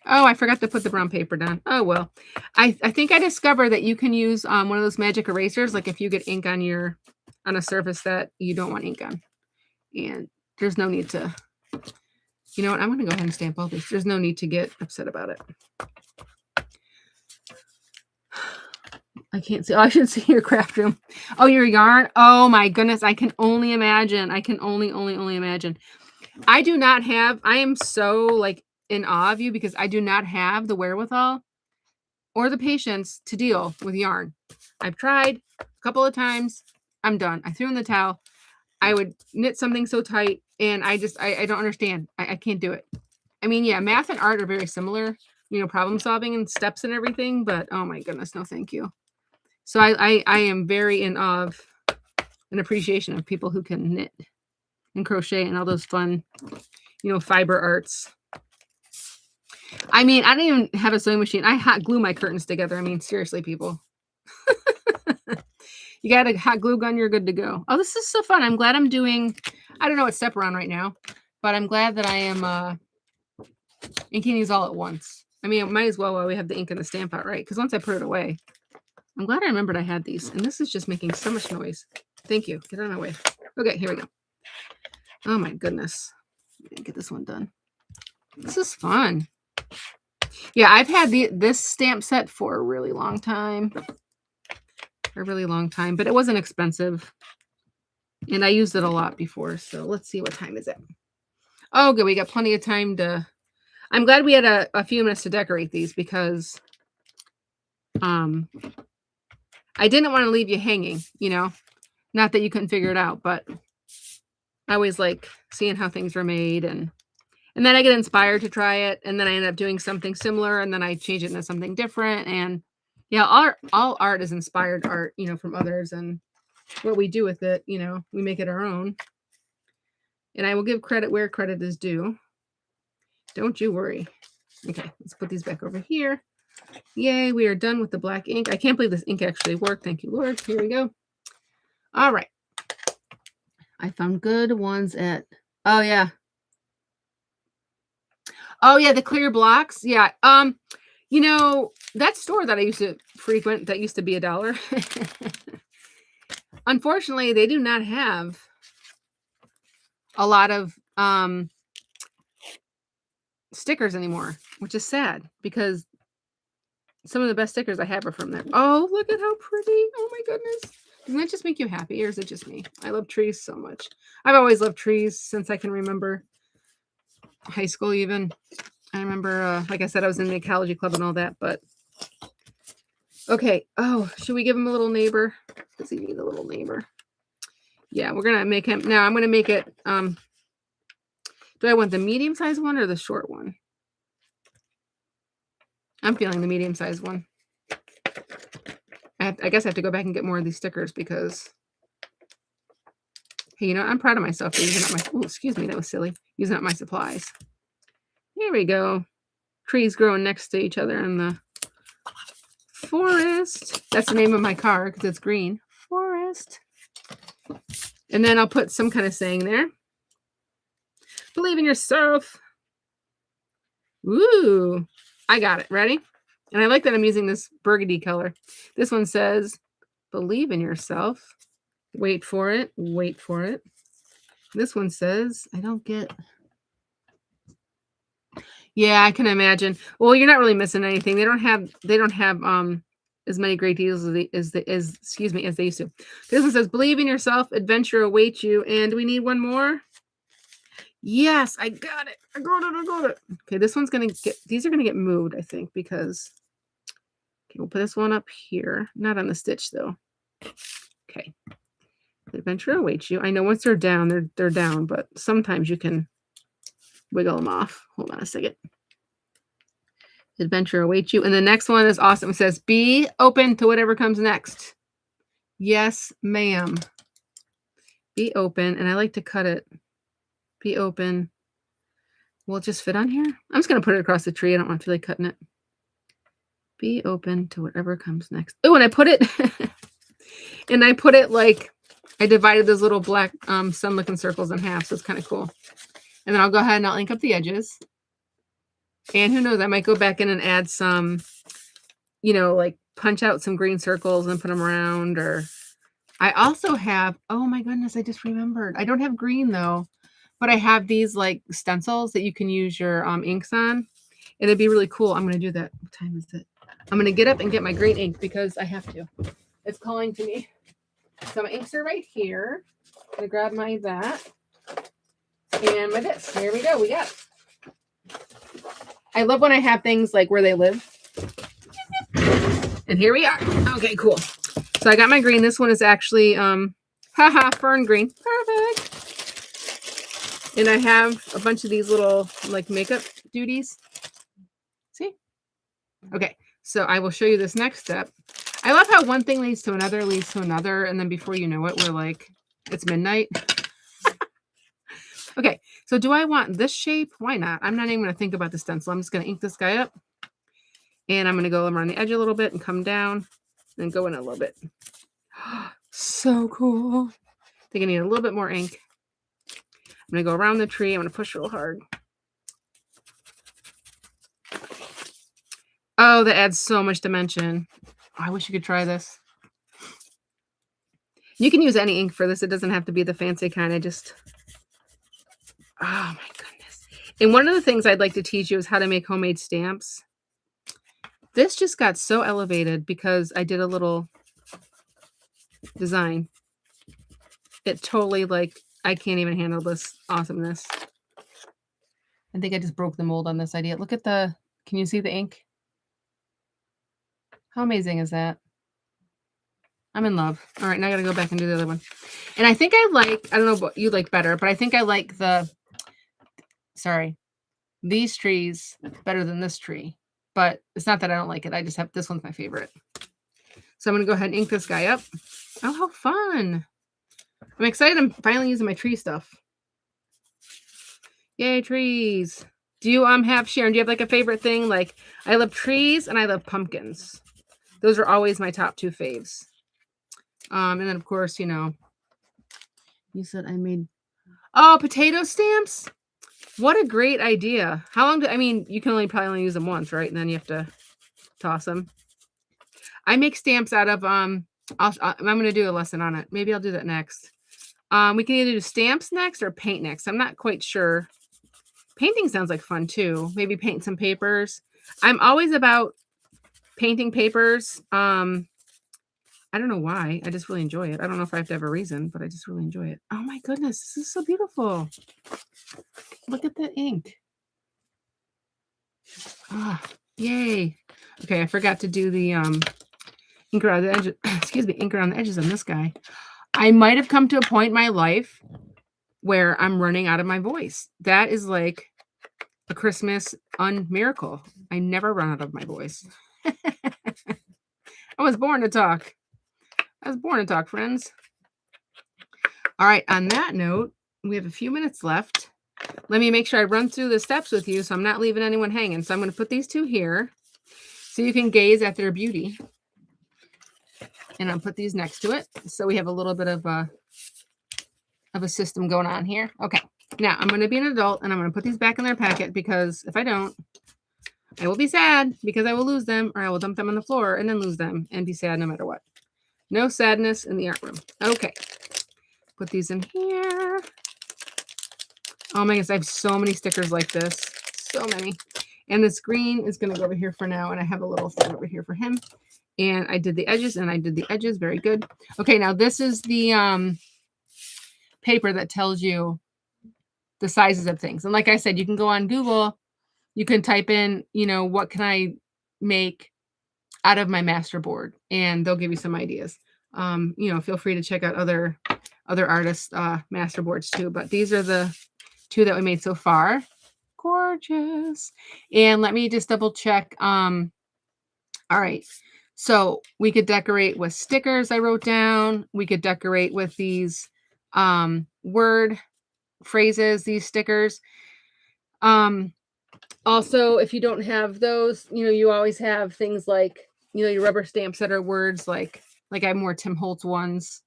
Oh, I forgot to put the brown paper down. Oh, well. I think I discovered that you can use one of those magic erasers, like if you get ink on a surface that you don't want ink on. And there's no need to, you know what? I'm going to go ahead and stamp all these. There's no need to get upset about it. I can't see. Oh, I should see your craft room. Oh, your yarn. Oh my goodness. I can only imagine. I can only imagine. I am so like in awe of you because I do not have the wherewithal or the patience to deal with yarn. I've tried a couple of times. I'm done. I threw in the towel. I would knit something so tight and I don't understand. I can't do it. I mean, yeah, math and art are very similar, problem solving and steps and everything, but oh my goodness, no, thank you. So I am very in awe of an appreciation of people who can knit and crochet and all those fun, fiber arts. I mean, I don't even have a sewing machine. I hot glue my curtains together. I mean, seriously, people. You got a hot glue gun, you're good to go. Oh, this is so fun. I'm glad I'm doing, I don't know what step we're on right now, but I'm glad that I am inking these all at once. I mean, it might as well while we have the ink and the stamp out, right? Because once I put it away, I'm glad I remembered I had these. And this is just making so much noise. Thank you. Get out of my way. Okay, here we go. Oh my goodness. Get this one done. This is fun. Yeah, I've had this stamp set for a really long time. But it wasn't expensive. And I used it a lot before. So let's see, what time is it? Oh, good. We got plenty of time to... I'm glad we had a few minutes to decorate these because I didn't want to leave you hanging, Not that you couldn't figure it out, but I always like seeing how things are made and then I get inspired to try it and then I end up doing something similar and then I change it into something different. And yeah, all art is inspired art, from others, and what we do with it, we make it our own. And I will give credit where credit is due. Don't you worry. Okay, let's put these back over here. Yay, we are done with the black ink. I can't believe this ink actually worked. Thank you, Lord. Here we go. All right. I found good ones at, oh yeah, the clear blocks. Yeah. That store that I used to frequent, that used to be $1. Unfortunately, they do not have a lot of stickers anymore, which is sad because some of the best stickers I have are from there. Oh, look at how pretty. Oh my goodness. Doesn't that just make you happy, or is it just me? I love trees so much. I've always loved trees since I can remember. High school even. I remember, like I said, I was in the ecology club and all that, but okay. Oh, should we give him a little neighbor? Does he need a little neighbor? Yeah, we're going to make him. Now I'm going to make it. Do I want the medium-sized one or the short one? I'm feeling the medium-sized one. I guess I have to go back and get more of these stickers because, hey, I'm proud of myself for using up my, oh, excuse me, that was silly. Using up my supplies. Here we go. Trees growing next to each other in the forest. That's the name of my car because it's green. Forest. And then I'll put some kind of saying there. Believe in yourself. Ooh, I got it. Ready? And I like that I'm using this burgundy color. This one says, believe in yourself. Wait for it. Wait for it. This one says, I don't get. Yeah, I can imagine. Well, you're not really missing anything. They don't have as many great deals as they used to. This one says, believe in yourself, adventure awaits you. And do we need one more? Yes, I got it. I got it. Okay, this one's these are gonna get moved, I think, because okay, we'll put this one up here. Not on the stitch though. Okay. Adventure awaits you. I know once they're down, they're down, but sometimes you can wiggle them off. Hold on a second. Adventure awaits you. And the next one is awesome. It says, be open to whatever comes next. Yes, ma'am. Be open. And I like to cut it. Be open. Will it just fit on here? I'm just going to put it across the tree. I don't want to feel like cutting it. Be open to whatever comes next. Oh, and I put it, like, I divided those little black sun-looking circles in half. So it's kind of cool. And then I'll go ahead and I'll ink up the edges. And who knows, I might go back in and add some, like punch out some green circles and put them around. Or I also have, oh my goodness, I just remembered. I don't have green though, but I have these like stencils that you can use your inks on. It'd be really cool. I'm going to do that. What time is it? I'm going to get up and get my green ink because I have to. It's calling to me. So my inks are right here. I'm going to grab my that. And my this. Here we go. We got it. I love when I have things like where they live. And here we are. Okay, cool. So I got my green. This one is actually fern green. Perfect. And I have a bunch of these little like makeup duties. See? Okay, so I will show you this next step. I love how one thing leads to another, and then before you know it, we're like, it's midnight. Okay, so do I want this shape? Why not? I'm not even going to think about the stencil. I'm just going to ink this guy up. And I'm going to go around the edge a little bit and come down and go in a little bit. So cool. I think I need a little bit more ink. I'm going to go around the tree. I'm going to push real hard. Oh, that adds so much dimension. Oh, I wish you could try this. You can use any ink for this. It doesn't have to be the fancy kind. Oh my goodness. And one of the things I'd like to teach you is how to make homemade stamps. This just got so elevated because I did a little design. It totally, like, I can't even handle this awesomeness. I think I just broke the mold on this idea. Look at the, can you see the ink? How amazing is that? I'm in love. All right, now I got to go back and do the other one. And I think I don't know what you like better, but I think I like these trees better than this tree. But it's not that I don't like it. I just have, this one's my favorite. So I'm going to go ahead and ink this guy up. Oh, how fun. I'm excited. I'm finally using my tree stuff. Yay, trees. Do you have, Sharon, do you have like a favorite thing? Like, I love trees and I love pumpkins. Those are always my top two faves. And then, of course, you know, you said I made, potato stamps. What a great idea. How long you can probably only use them once, right? And then you have to toss them. I make stamps out of, I'm going to do a lesson on it. Maybe I'll do that next. We can either do stamps next or paint next. I'm not quite sure. Painting sounds like fun too. Maybe paint some papers. I'm always about painting papers. I don't know why. I just really enjoy it. I don't know if I have to have a reason, but I just really enjoy it. Oh my goodness. This is so beautiful. Look at the ink. Ah, yay. Okay, I forgot to do the ink around the edges. Excuse me, ink around the edges on this guy. I might have come to a point in my life where I'm running out of my voice. That is like a Christmas miracle. I never run out of my voice. I was born to talk. Friends. All right, on that note, we have a few minutes left. Let me make sure I run through the steps with you so I'm not leaving anyone hanging. So I'm going to put these two here so you can gaze at their beauty. And I'll put these next to it. So we have a little bit of a system going on here. Okay, now I'm going to be an adult and I'm going to put these back in their packet because if I don't, I will be sad because I will lose them or I will dump them on the floor and then lose them and be sad no matter what. No sadness in the art room. Okay, put these in here. Oh my goodness, I have so many stickers like this. So many. And this green is going to go over here for now. And I have a little thing over here for him. And I did the edges and I did the edges. Very good. Okay, now this is the paper that tells you the sizes of things. And like I said, you can go on Google. You can type in, you know, what can I make out of my master board? And they'll give you some ideas. You know, feel free to check out other artists' master boards too. But these are the two that we made so far. Gorgeous. And let me just double check. All right. So we could decorate with stickers I wrote down. We could decorate with these word phrases, these stickers. Also, if you don't have those, you know, you always have things like, you know, your rubber stamps that are words like I have more Tim Holtz ones.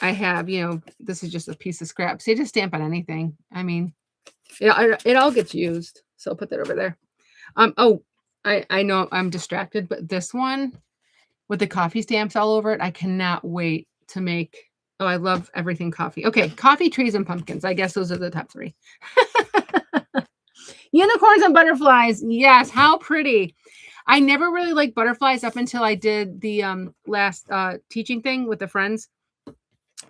I have, you know, this is just a piece of scrap. So you just stamp on anything. I mean, it all gets used. So I'll put that over there. I know I'm distracted, but this one with the coffee stamps all over it, I cannot wait to make. Oh, I love everything coffee. Okay, coffee, trees, and pumpkins. I guess those are the top three. Unicorns and butterflies. Yes, how pretty. I never really liked butterflies up until I did the last teaching thing with the friends,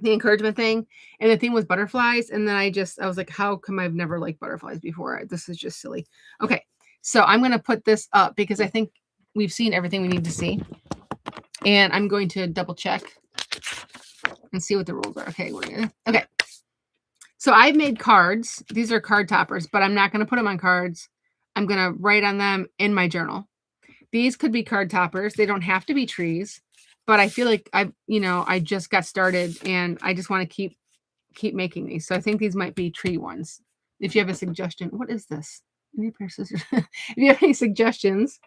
the encouragement thing, and the theme was butterflies. And then I was like, how come I've never liked butterflies before? This is just silly. Okay, so I'm going to put this up because I think we've seen everything we need to see. And I'm going to double check and see what the rules are. Okay, okay. So I've made cards. These are card toppers, but I'm not going to put them on cards. I'm going to write on them in my journal. These could be card toppers. They don't have to be trees, but I feel like I just got started and I just want to keep making these. So I think these might be tree ones. If you have a suggestion, what is this? I need a pair of scissors. If you have any suggestions,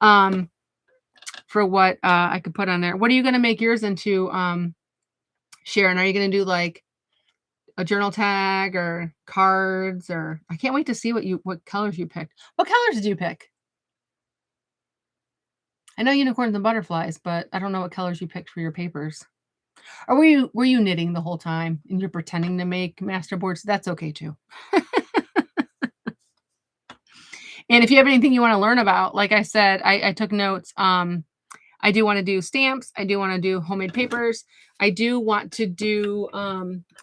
for what I could put on there. What are you going to make yours into, Sharon? Are you going to do like a journal tag or cards? Or I can't wait to see what colors you picked. What colors did you pick? I know unicorns and butterflies, but I don't know what colors you picked for your papers. Or were you knitting the whole time and you're pretending to make master boards? That's okay too. And if you have anything you want to learn about, like I said, I took notes. I do want to do stamps. I do want to do homemade papers. I do want to do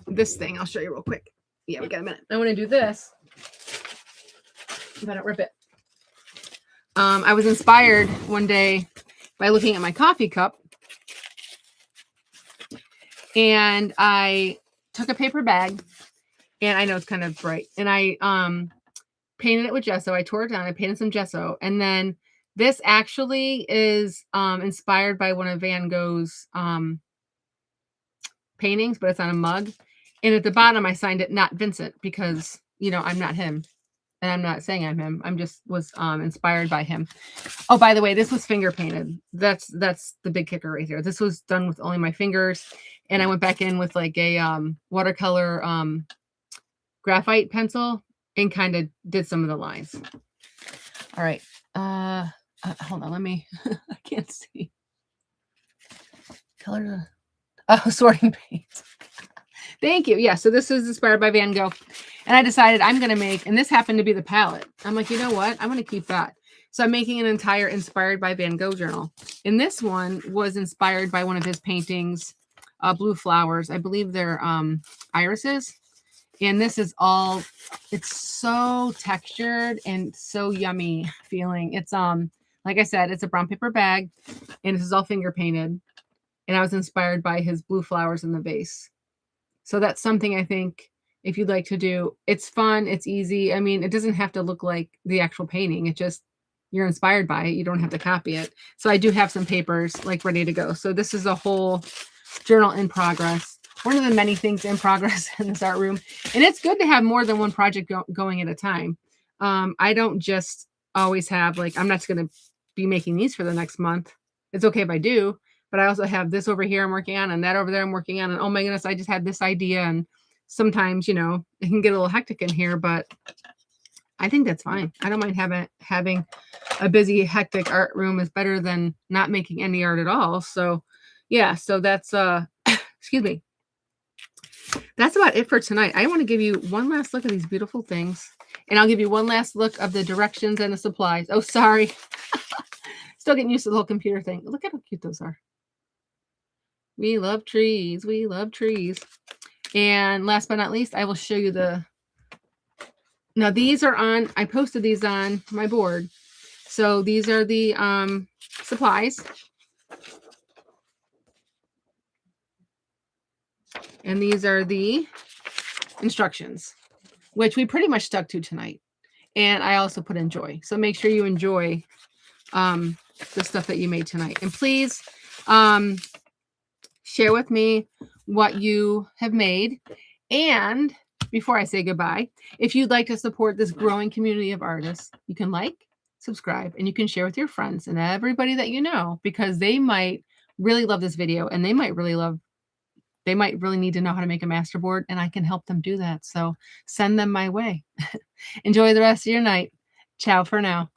this thing. I'll show you real quick. Yeah, we got a minute. I want to do this. If I don't rip it. I was inspired one day by looking at my coffee cup. And I took a paper bag. And I know it's kind of bright. And I painted it with gesso. I tore it down. I painted some gesso. And then this actually is inspired by one of Van Gogh's paintings, but it's on a mug. And at the bottom, I signed it, not Vincent, because, I'm not him. And I'm not saying I'm him. I'm just was inspired by him. Oh, by the way, this was finger painted. That's the big kicker right there. This was done with only my fingers. And I went back in with like a watercolor graphite pencil and kind of did some of the lines. All right. Hold on. Let me, I can't see. Color. Oh, sorting paint. Thank you. Yeah. So this is inspired by Van Gogh. And I decided I'm going to make, and this happened to be the palette. I'm like, you know what? I'm going to keep that. So I'm making an entire inspired by Van Gogh journal. And this one was inspired by one of his paintings, blue flowers. I believe they're irises. And this is all, it's so textured and so yummy feeling. It's, like I said, it's a brown paper bag and this is all finger painted. And I was inspired by his blue flowers in the vase. So that's something I think if you'd like to do, it's fun. It's easy. I mean, it doesn't have to look like the actual painting. It just, you're inspired by it. You don't have to copy it. So I do have some papers like ready to go. So this is a whole journal in progress. One of the many things in progress in this art room. And it's good to have more than one project going at a time. I don't just always have like, I'm not going to be making these for the next month. It's okay if I do, but I also have this over here I'm working on and that over there I'm working on. And oh my goodness, I just had this idea. And sometimes, it can get a little hectic in here, but I think that's fine. I don't mind having a busy, hectic art room is better than not making any art at all. So yeah, so that's, excuse me. That's about it for tonight. I want to give you one last look at these beautiful things. And I'll give you one last look of the directions and the supplies. Oh, sorry. Still getting used to the whole computer thing. Look at how cute those are. We love trees. We love trees. And last but not least, I will show you now these are on, I posted these on my board. So these are the supplies. And these are the instructions, which we pretty much stuck to tonight. And I also put enjoy. So make sure you enjoy the stuff that you made tonight. And please share with me what you have made. And before I say goodbye, if you'd like to support this growing community of artists, you can like, subscribe, and you can share with your friends and everybody that you know, because they might really love this video and they might really need to know how to make a masterboard, and I can help them do that. So send them my way. Enjoy the rest of your night. Ciao for now.